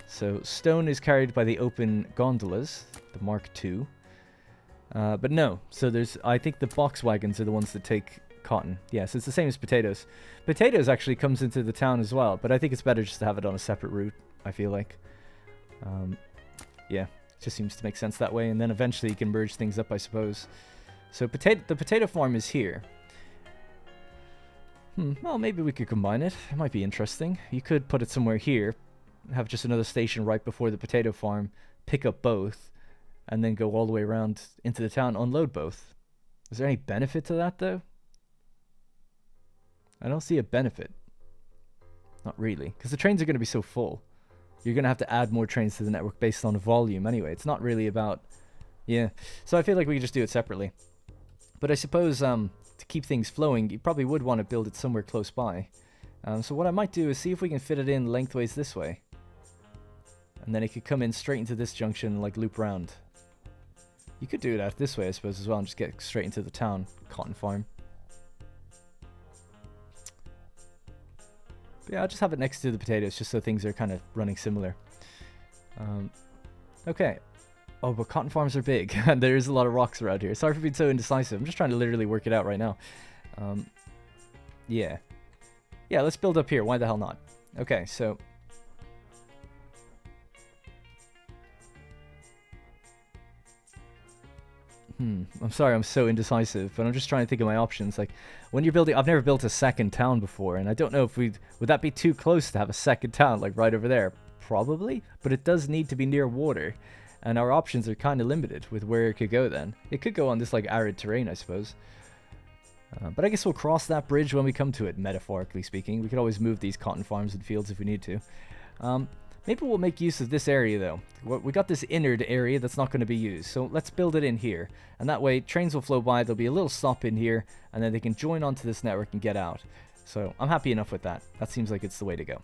So stone is carried by the open gondolas, the Mark II. But no, so there's, I think the box wagons are the ones that take cotton. Yes, it's the same as potatoes. Potatoes actually comes into the town as well, but I think it's better just to have it on a separate route, I feel like. Yeah, it just seems to make sense that way, and then eventually you can merge things up, I suppose. So the potato farm is here. Well, maybe we could combine it. It might be interesting. You could put it somewhere here. Have just another station right before the potato farm, pick up both, and then go all the way around into the town, unload both. Is there any benefit to that, though? I don't see a benefit. Not really, because the trains are going to be so full. You're going to have to add more trains to the network based on volume anyway. It's not really about... Yeah, so I feel like we could just do it separately. But I suppose to keep things flowing, you probably would want to build it somewhere close by. So what I might do is see if we can fit it in lengthways this way. And then it could come in straight into this junction and like loop round. You could do it out this way, I suppose, as well, and just get straight into the town. Cotton farm. But yeah, I'll just have it next to the potatoes, just so things are kind of running similar. Okay. Oh, but cotton farms are big, and there's a lot of rocks around here. Sorry for being so indecisive. I'm just trying to literally work it out right now. Yeah. Yeah, let's build up here. Why the hell not? Okay, so... I'm sorry, I'm so indecisive, but I'm just trying to think of my options. Like, when you're building... I've never built a second town before, and I don't know if we'd... Would that be too close to have a second town, like, right over there? Probably, but it does need to be near water. And our options are kind of limited with where it could go then. It could go on this, like, arid terrain, I suppose. But I guess we'll cross that bridge when we come to it, metaphorically speaking. We could always move these cotton farms and fields if we need to. Maybe we'll make use of this area, though. We got this innard area that's not going to be used, so let's build it in here. And that way, trains will flow by, there'll be a little stop in here, and then they can join onto this network and get out. So I'm happy enough with that. That seems like it's the way to go.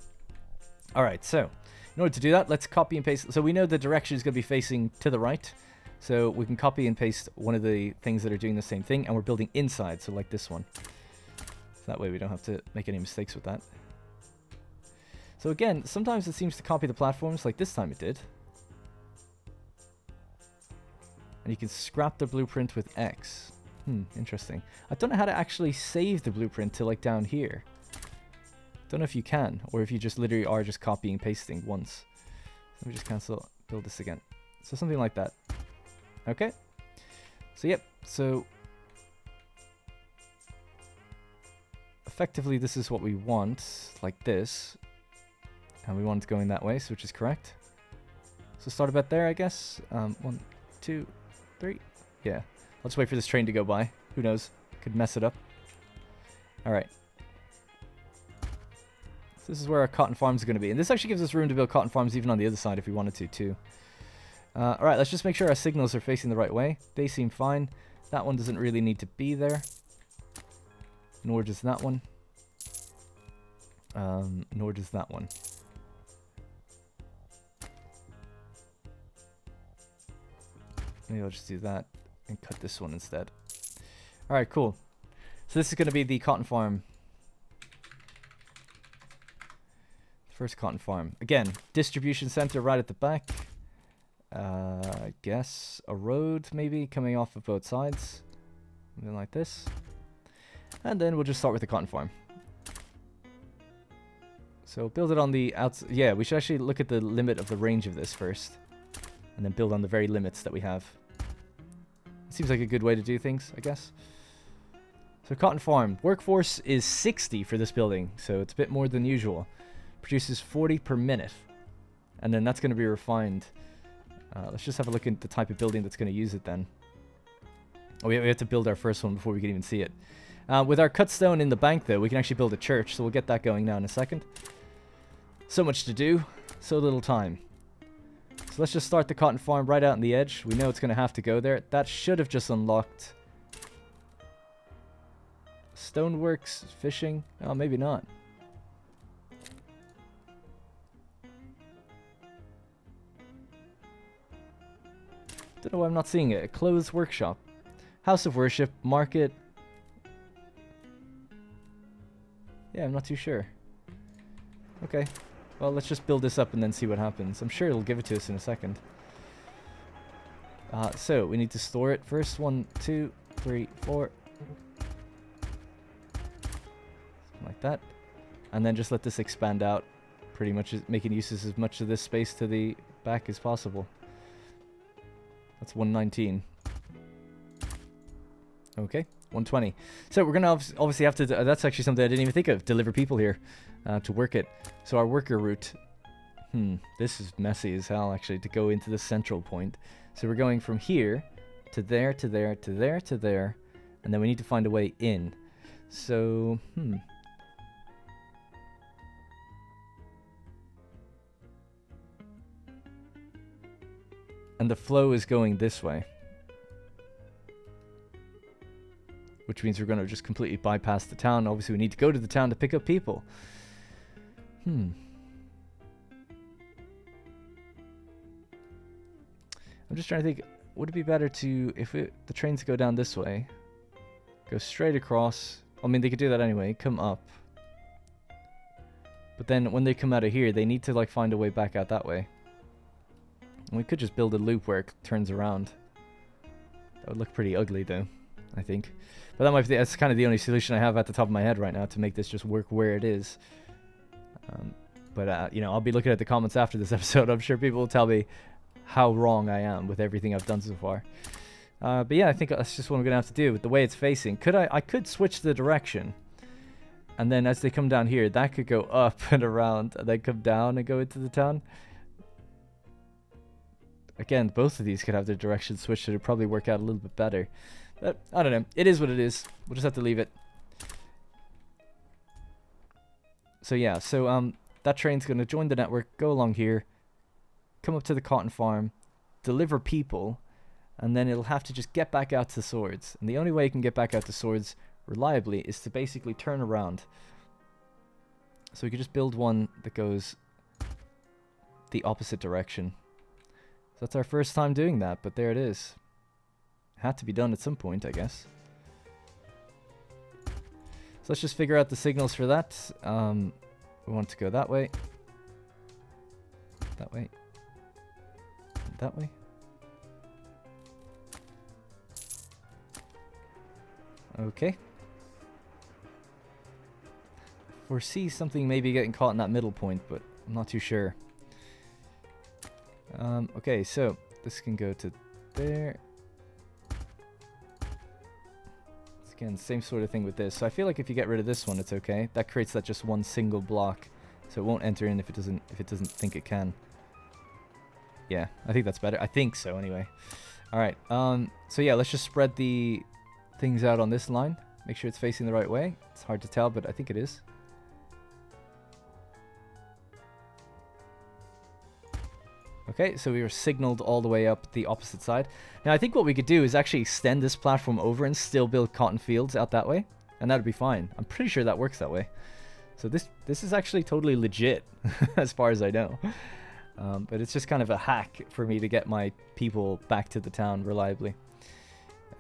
Alright, so in order to do that, let's copy and paste. So we know the direction is going to be facing to the right. So we can copy and paste one of the things that are doing the same thing, and we're building inside, so like this one. So that way we don't have to make any mistakes with that. So again, sometimes it seems to copy the platforms, like this time it did. And you can scrap the blueprint with X. Interesting. I don't know how to actually save the blueprint to like down here. Don't know if you can, or if you just literally are just copying and pasting once. Let me just cancel, build this again. So something like that. Okay. So yep, so effectively this is what we want, like this. And we want it going that way, so which is correct. So start about there, I guess. 1, 2, 3. Yeah. Let's wait for this train to go by. Who knows? Could mess it up. Alright. So this is where our cotton farms are going to be. And this actually gives us room to build cotton farms even on the other side if we wanted to, too. Alright, let's just make sure our signals are facing the right way. They seem fine. That one doesn't really need to be there. Nor does that one. Nor does that one. Maybe I'll just do that and cut this one instead. Alright, cool. So this is going to be the cotton farm. First cotton farm. Again, distribution center right at the back. I guess a road maybe coming off of both sides. Something like this. And then we'll just start with the cotton farm. So build it on the outside. Yeah, we should actually look at the limit of the range of this first. And then build on the very limits that we have. Seems like a good way to do things, I guess. So cotton farm. Workforce is 60 for this building, so it's a bit more than usual. Produces 40 per minute. And then that's going to be refined. Let's just have a look at the type of building that's going to use it then. Oh, we have to build our first one before we can even see it. With our cut stone in the bank, though, we can actually build a church, so we'll get that going now in a second. So much to do, so little time. So let's just start the cotton farm right out on the edge. We know it's going to have to go there. That should have just unlocked. Stoneworks, fishing. Oh, maybe not. Don't know why I'm not seeing it. A clothes workshop. House of worship, market. Yeah, I'm not too sure. Okay. Well, let's just build this up and then see what happens. I'm sure it'll give it to us in a second. So, we need to store it first. 1, 2, 3, 4. Something like that. And then just let this expand out. Pretty much making use of as much of this space to the back as possible. That's 119. Okay, 120. So we're going to obviously have to... that's actually something I didn't even think of. Deliver people here to work it. So our worker route... this is messy as hell, actually, to go into the central point. So we're going from here to there, to there, to there, to there. And then we need to find a way in. So, And the flow is going this way. Which means we're going to just completely bypass the town. Obviously, we need to go to the town to pick up people. I'm just trying to think, would it be better to, if the trains go down this way, go straight across. I mean, they could do that anyway, come up. But then when they come out of here, they need to like find a way back out that way. And we could just build a loop where it turns around. That would look pretty ugly though, I think. But that might be, that's kind of the only solution I have at the top of my head right now to make this just work where it is. You know, I'll be looking at the comments after this episode. I'm sure people will tell me how wrong I am with everything I've done so far. But yeah, I think that's just what I'm going to have to do with the way it's facing. I could switch the direction. And then as they come down here, that could go up and around. And then come down and go into the town. Again, both of these could have their direction switched. So it'd probably work out a little bit better. But I don't know. It is what it is. We'll just have to leave it. So yeah, that train's going to join the network, go along here, come up to the cotton farm, deliver people, and then it'll have to just get back out to Swords. And the only way it can get back out to Swords reliably is to basically turn around. So we could just build one that goes the opposite direction. So that's our first time doing that, but there it is. Had to be done at some point, I guess. So let's just figure out the signals for that. We want to go that way. That way. That way. Okay. Foresee something maybe getting caught in that middle point, but I'm not too sure. Okay, so this can go to there. Again, same sort of thing with this. So I feel like if you get rid of this one, it's okay. That creates that just one single block, so it won't enter in if it doesn't think it can. Yeah, I think that's better. I think so, anyway. All right. So yeah, let's just spread the things out on this line. Make sure it's facing the right way. It's hard to tell, but I think it is. Okay, so we were signaled all the way up the opposite side. Now, I think what we could do is actually extend this platform over and still build cotton fields out that way. And that would be fine. I'm pretty sure that works that way. So this is actually totally legit, as far as I know. But it's just kind of a hack for me to get my people back to the town reliably.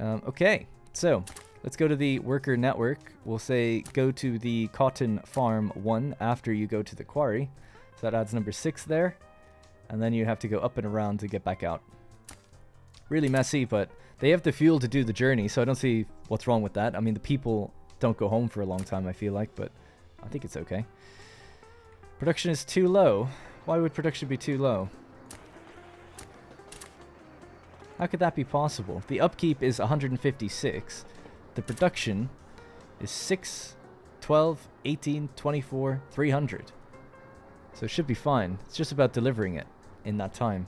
Okay, so let's go to the worker network. We'll say go to the cotton farm 1 after you go to the quarry. So that adds number 6 there. And then you have to go up and around to get back out. Really messy, but they have the fuel to do the journey, so I don't see what's wrong with that. I mean, the people don't go home for a long time, I feel like, but I think it's okay. Production is too low. Why would production be too low? How could that be possible? The upkeep is 156. The production is 6, 12, 18, 24, 300. So it should be fine. It's just about delivering it in that time.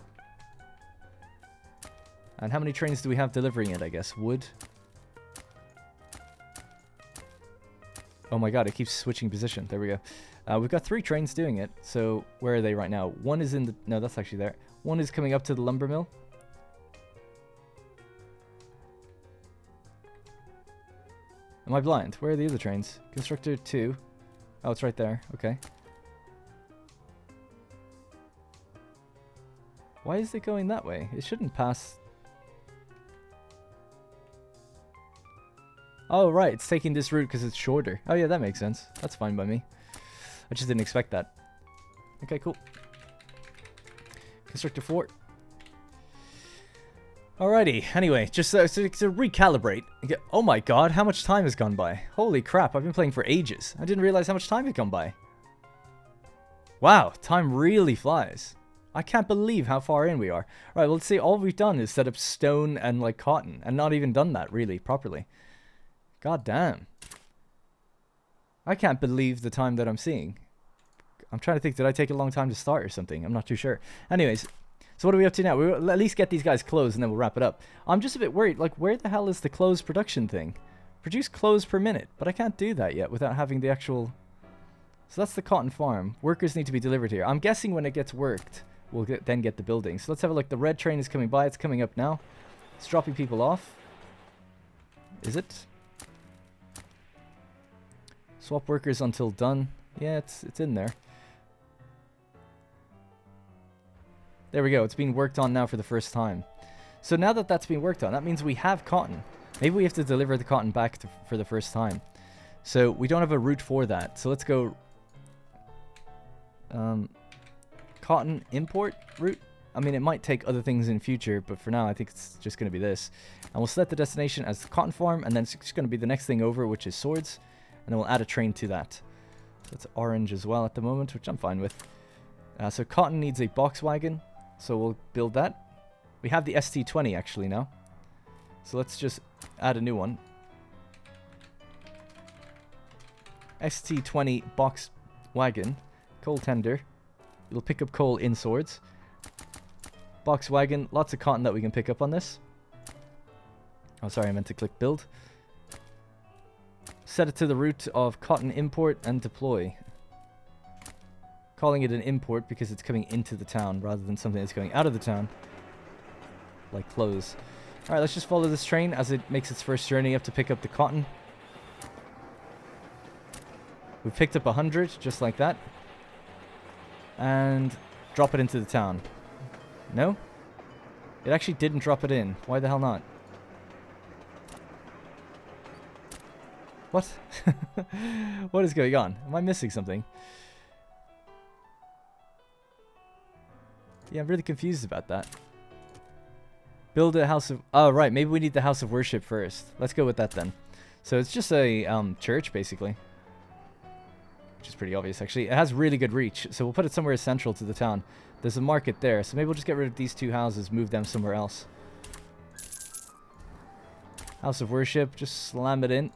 And how many trains do we have delivering it, I guess? Wood. Oh my god, it keeps switching position. There we go. We've got 3 trains doing it. So where are they right now? One is in the... No, that's actually there. One is coming up to the lumber mill. Am I blind? Where are the other trains? Constructor 2. Oh, it's right there. Okay. Why is it going that way? It shouldn't pass... Oh, right. It's taking this route because it's shorter. Oh, yeah, that makes sense. That's fine by me. I just didn't expect that. Okay, cool. Constructor 4. Alrighty. Anyway, just to recalibrate. Oh my god, how much time has gone by? Holy crap, I've been playing for ages. I didn't realize how much time had gone by. Wow, time really flies. I can't believe how far in we are. Right, well, let's see. All we've done is set up stone and, like, cotton. And not even done that, really, properly. God damn. I can't believe the time that I'm seeing. I'm trying to think, did I take a long time to start or something? I'm not too sure. Anyways, so what are we up to now? We'll at least get these guys closed and then we'll wrap it up. I'm just a bit worried. Like, where the hell is the clothes production thing? Produce clothes per minute. But I can't do that yet without having the actual... So that's the cotton farm. Workers need to be delivered here. I'm guessing when it gets worked... We'll then get the building. So let's have a look. The red train is coming by. It's coming up now. It's dropping people off. Is it? Swap workers until done. Yeah, it's in there. There we go. It's being worked on now for the first time. So now that that's been worked on, that means we have cotton. Maybe we have to deliver the cotton back for the first time. So we don't have a route for that. So let's go... cotton import route. I mean, it might take other things in future, but for now, I think it's just going to be this. And we'll select the destination as the cotton farm, and then it's just going to be the next thing over, which is swords. And then we'll add a train to that. So it's orange as well at the moment, which I'm fine with. So cotton needs a box wagon, so we'll build that. We have the ST20 actually now. So let's just add a new one. ST20 box wagon. Coal tender. It'll pick up coal in swords. Box wagon. Lots of cotton that we can pick up on this. Oh, sorry, I meant to click build. Set it to the route of cotton import and deploy. Calling it an import because it's coming into the town rather than something that's going out of the town. Like clothes. Alright, let's just follow this train as it makes its first journey up to pick up the cotton. We've picked up 100, just like that. And drop it into the town. No? It actually didn't drop it in. Why the hell not? What? What is going on? Am I missing something? Yeah, I'm really confused about that. Build a house of... Oh, right. Maybe we need the house of worship first. Let's go with that then. So it's just a church, basically. Which is pretty obvious, actually. It has really good reach, so we'll put it somewhere central to the town. There's a market there, so maybe we'll just get rid of these 2 houses, move them somewhere else. House of worship. Just slam it in.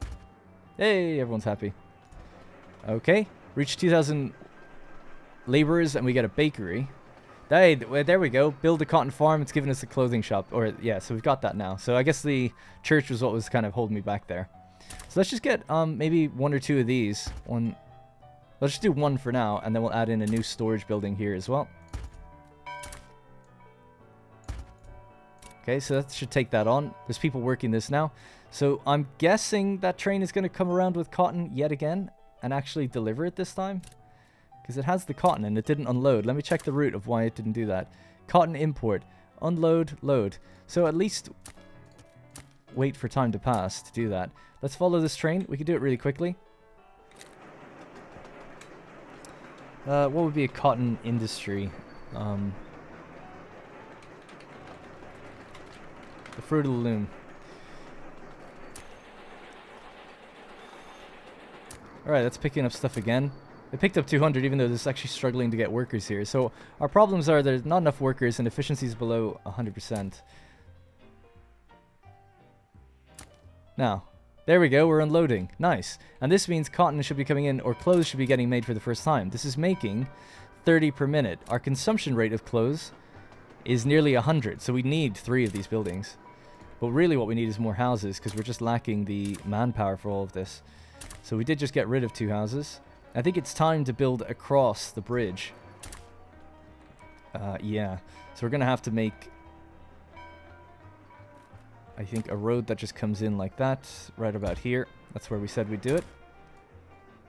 Hey, everyone's happy. Okay. Reach 2,000 laborers, and we get a bakery. Hey, there we go. Build a cotton farm. It's giving us a clothing shop. Or, yeah, so we've got that now. So I guess the church was what was kind of holding me back there. So let's just get maybe 1 or 2 of these. Let's just do 1 for now, and then we'll add in a new storage building here as well. Okay, so that should take that on. There's people working this now. So I'm guessing that train is going to come around with cotton yet again and actually deliver it this time. Because it has the cotton and it didn't unload. Let me check the route of why it didn't do that. Cotton import. Unload, load. So at least wait for time to pass to do that. Let's follow this train. We can do it really quickly. What would be a cotton industry? The fruit of the loom. Alright, that's picking up stuff again. It picked up 200 even though it's actually struggling to get workers here. So our problems are there's not enough workers and efficiency is below 100%. Now, there we go, we're unloading. Nice. And this means cotton should be coming in or clothes should be getting made for the first time. This is making 30 per minute. Our consumption rate of clothes is nearly 100. So we need 3 of these buildings. But really what we need is more houses because we're just lacking the manpower for all of this. So we did just get rid of 2 houses. I think it's time to build across the bridge. Yeah. So we're going to have to make, I think, a road that just comes in like that, right about here. That's where we said we'd do it.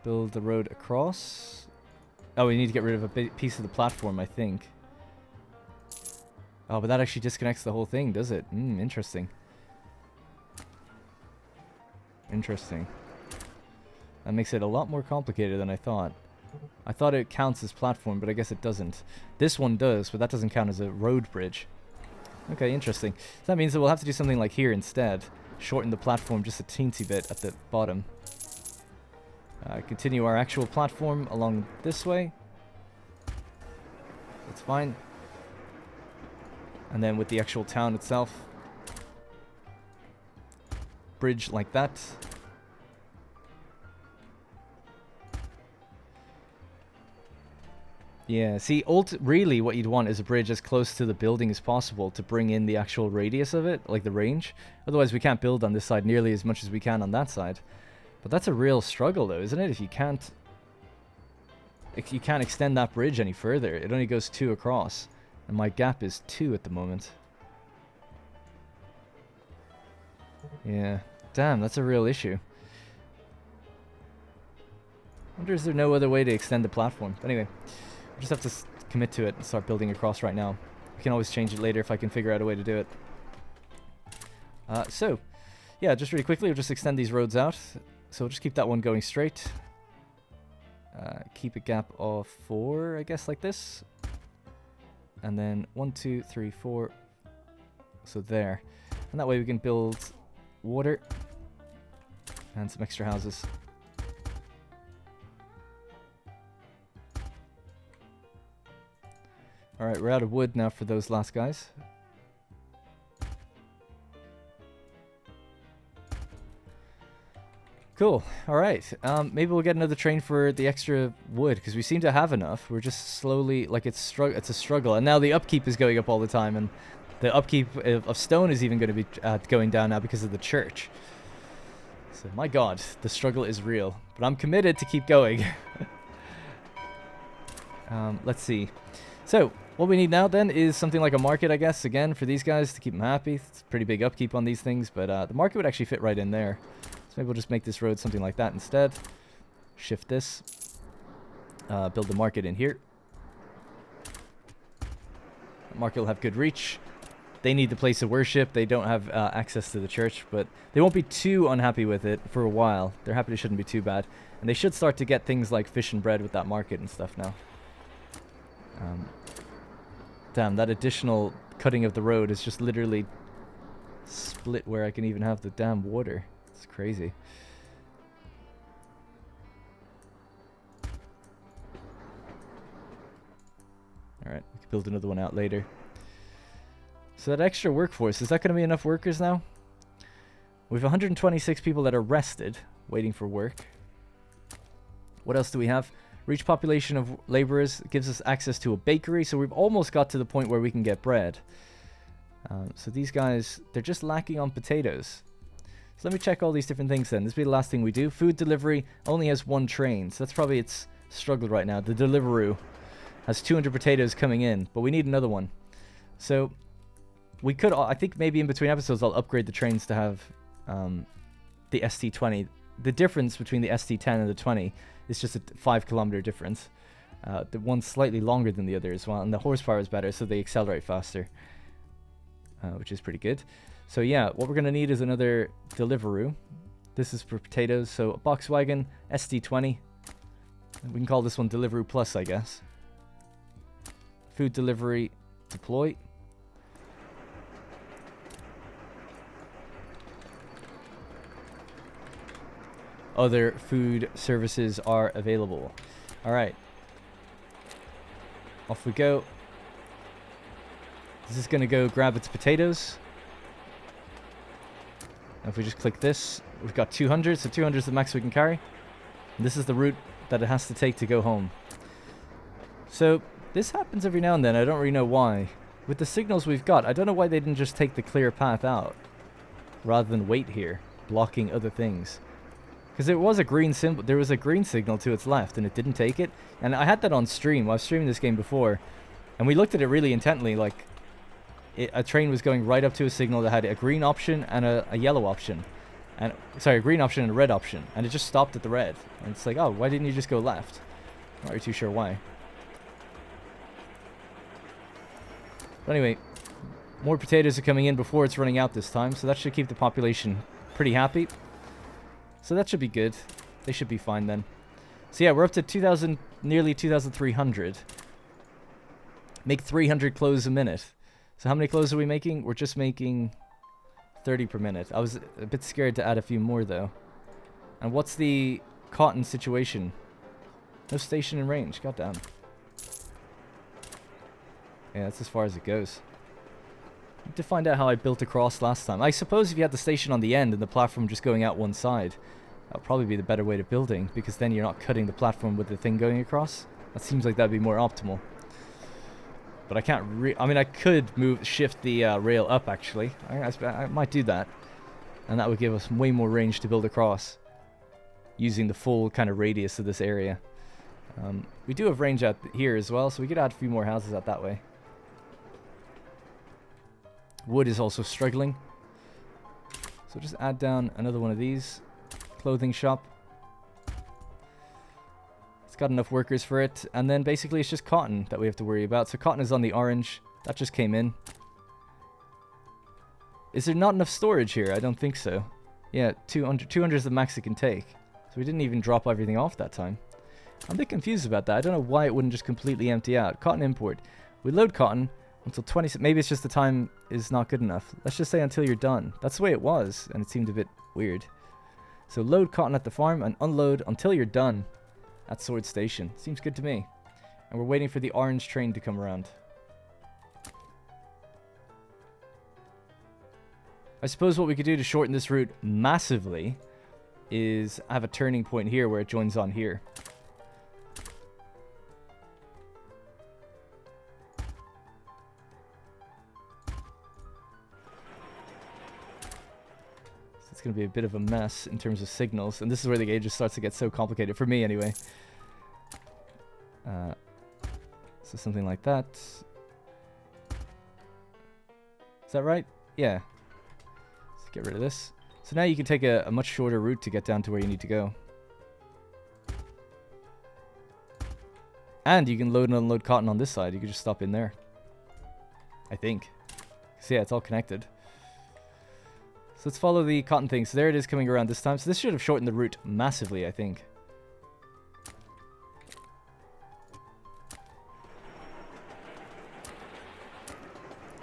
Build the road across. Oh, we need to get rid of a piece of the platform, I think. Oh, but that actually disconnects the whole thing, does it? Interesting. Interesting. That makes it a lot more complicated than I thought. I thought it counts as platform, but I guess it doesn't. This one does, but that doesn't count as a road bridge. Okay, interesting. So that means that we'll have to do something like here instead. Shorten the platform just a teensy bit at the bottom. Continue our actual platform along this way. That's fine. And then with the actual town itself. Bridge like that. Yeah, see, really what you'd want is a bridge as close to the building as possible to bring in the actual radius of it, like the range. Otherwise, we can't build on this side nearly as much as we can on that side. But that's a real struggle, though, isn't it? If you can't extend that bridge any further. It only goes 2 across, and my gap is 2 at the moment. Yeah, damn, that's a real issue. I wonder, is there no other way to extend the platform? But anyway. I just have to commit to it and start building across right now. We can always change it later if I can figure out a way to do it. So, yeah, just really quickly, we'll just extend these roads out. So we'll just keep that one going straight. Keep a gap of 4, I guess, like this. and then 1, 2, 3, 4. So there. And that way we can build water and some extra houses. Alright, we're out of wood now for those last guys. Cool. Alright. Maybe we'll get another train for the extra wood, because we seem to have enough. We're just slowly, like, it's a struggle. And now the upkeep is going up all the time, and the upkeep of stone is even going to be going down now because of the church. So, my god, the struggle is real. But I'm committed to keep going. Let's see. So, what we need now then is something like a market, I guess, again, for these guys to keep them happy. It's pretty big upkeep on these things, but the market would actually fit right in there. So maybe we'll just make this road something like that instead. Shift this. Build the market in here. The market will have good reach. They need the place of worship. They don't have access to the church, but they won't be too unhappy with it for a while. Their happiness shouldn't be too bad. And they should start to get things like fish and bread with that market and stuff now. Damn, that additional cutting of the road is just literally split where I can even have the damn water. It's crazy. Alright, we can build another one out later. So that extra workforce, is that going to be enough workers now? We have 126 people that are rested, waiting for work. What else do we have? Reach population of laborers gives us access to a bakery, so we've almost got to the point where we can get bread. So these guys, they're just lacking on potatoes. So let me check all these different things then. This will be the last thing we do. Food delivery only has 1 train, so that's probably its struggle right now. The Deliveroo has 200 potatoes coming in, but we need another one. So we could, I think maybe in between episodes I'll upgrade the trains to have the ST20. The difference between the ST10 and the 20 is just a 5-kilometer difference. The one's slightly longer than the other as well, and the horsepower is better, so they accelerate faster, which is pretty good. So yeah, what we're going to need is another Deliveroo. This is for potatoes, so a box wagon, ST20. We can call this one Deliveroo Plus, I guess. Food delivery, deploy. Other food services are available. Alright. Off we go. This is going to go grab its potatoes. And if we just click this, we've got 200, so 200 is the max we can carry. And this is the route that it has to take to go home. So, this happens every now and then, I don't really know why. With the signals we've got, I don't know why they didn't just take the clear path out, rather than wait here, blocking other things. Because there was a green symbol, there was a green signal to its left, and it didn't take it. And I had that on stream. I was streaming this game before, and we looked at it really intently. Like, a train was going right up to a signal that had a green option and a yellow option, and sorry, a green option and a red option, and it just stopped at the red. And it's like, oh, why didn't you just go left? Not really too sure why. But anyway, more potatoes are coming in before it's running out this time, so that should keep the population pretty happy. So that should be good. They should be fine then. So yeah, we're up to 2,000, nearly 2,300. Make 300 clothes a minute. So how many clothes are we making? We're just making 30 per minute. I was a bit scared to add a few more though. And what's the cotton situation? No station in range. Goddamn. Yeah, that's as far as it goes. I need to find out how I built across last time. I suppose if you had the station on the end and the platform just going out one side, that would probably be the better way to building, because then you're not cutting the platform with the thing going across. That seems like that'd be more optimal. But I can't I mean, I could shift the rail up, actually. I might do that. And that would give us way more range to build across, using the full kind of radius of this area. We do have range out here as well, so we could add a few more houses out that way. Wood is also struggling. So just add down another one of these. Clothing shop. It's got enough workers for it. And then basically it's just cotton that we have to worry about. So cotton is on the orange. That just came in. Is there not enough storage here? I don't think so. Yeah, 200 is the max it can take. So we didn't even drop everything off that time. I'm a bit confused about that. I don't know why it wouldn't just completely empty out. Cotton import. We load cotton until 20... Maybe it's just the time is not good enough. Let's just say until you're done. That's the way it was, and it seemed a bit weird. So load cotton at the farm and unload until you're done at Sword Station. Seems good to me. And we're waiting for the orange train to come around. I suppose what we could do to shorten this route massively is have a turning point here where it joins on here. So it's going to be a bit of a mess in terms of signals, and this is where the game just starts to get so complicated, for me anyway. So something like that. Is that right? Yeah. Let's get rid of this. So now you can take a much shorter route to get down to where you need to go. And you can load and unload cotton on this side. You can just stop in there. I think. So yeah, it's all connected. So let's follow the cotton thing. So there it is coming around this time. So this should have shortened the route massively, I think.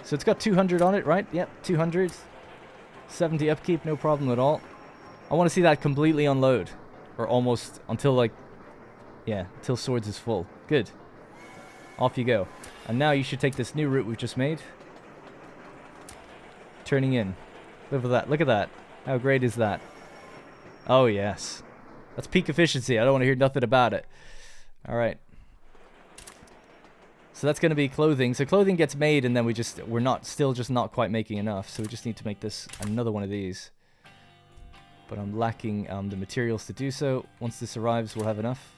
So it's got 200 on it, right? Yep, 200. 70 upkeep, no problem at all. I want to see that completely unload. Or almost until, like... Yeah, until Swords is full. Good. Off you go. And now you should take this new route we've just made. Turning in. Look at that. Look at that. How great is that? Oh, yes. That's peak efficiency. I don't want to hear nothing about it. Alright. So that's going to be clothing. So clothing gets made, and then we're still just not quite making enough. So we just need to make this another one of these. But I'm lacking the materials to do so. Once this arrives, we'll have enough.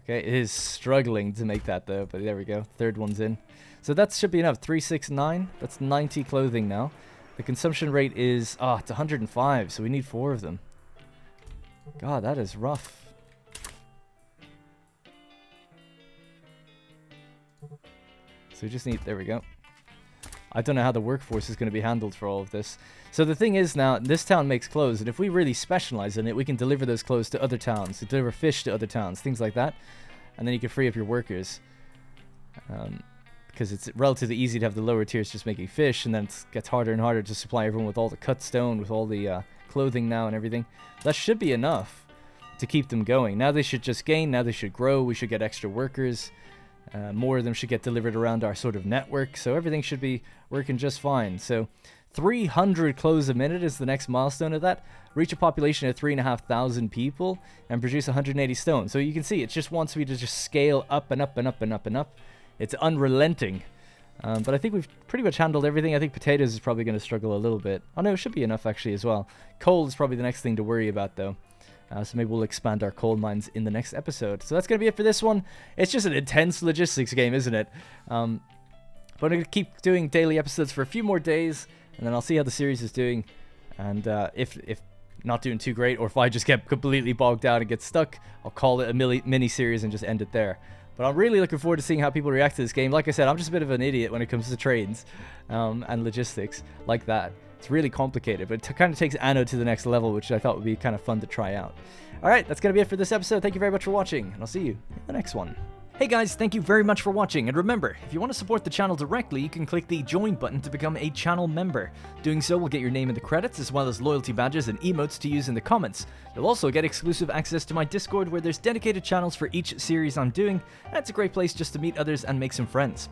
Okay, it is struggling to make that though, but there we go. Third one's in. So that should be enough. 369. That's 90 clothing now. The consumption rate is it's 105, so we need 4 of them. God, that is rough. So we just need, there we go. I don't know how the workforce is going to be handled for all of this. So the thing is now, this town makes clothes, and if we really specialize in it, we can deliver those clothes to other towns, deliver fish to other towns, things like that. And then you can free up your workers. Because it's relatively easy to have the lower tiers just making fish, and then it gets harder and harder to supply everyone with all the cut stone, with all the clothing now and everything. That should be enough to keep them going. Now they should just gain, now they should grow, we should get extra workers. More of them should get delivered around our sort of network, so everything should be working just fine. So 300 clothes a minute is the next milestone of that. Reach a population of 3,500 people and produce 180 stone. So you can see it just wants me to just scale up and up and up and up and up. It's unrelenting. But I think we've pretty much handled everything. I think potatoes is probably going to struggle a little bit. Oh no, it should be enough actually as well. Coal is probably the next thing to worry about though. So maybe we'll expand our coal mines in the next episode. So that's going to be it for this one. It's just an intense logistics game, isn't it? But I'm going to keep doing daily episodes for a few more days, and then I'll see how the series is doing. And if not doing too great, or if I just get completely bogged down and get stuck, I'll call it a mini-series and just end it there. But I'm really looking forward to seeing how people react to this game. Like I said, I'm just a bit of an idiot when it comes to trains and logistics like that. It's really complicated, but it kind of takes Anno to the next level, which I thought would be kind of fun to try out. Alright, that's going to be it for this episode. Thank you very much for watching, and I'll see you in the next one. Hey guys, thank you very much for watching, and remember, if you want to support the channel directly, you can click the join button to become a channel member. Doing so will get your name in the credits, as well as loyalty badges and emotes to use in the comments. You'll also get exclusive access to my Discord, where there's dedicated channels for each series I'm doing, and it's a great place just to meet others and make some friends.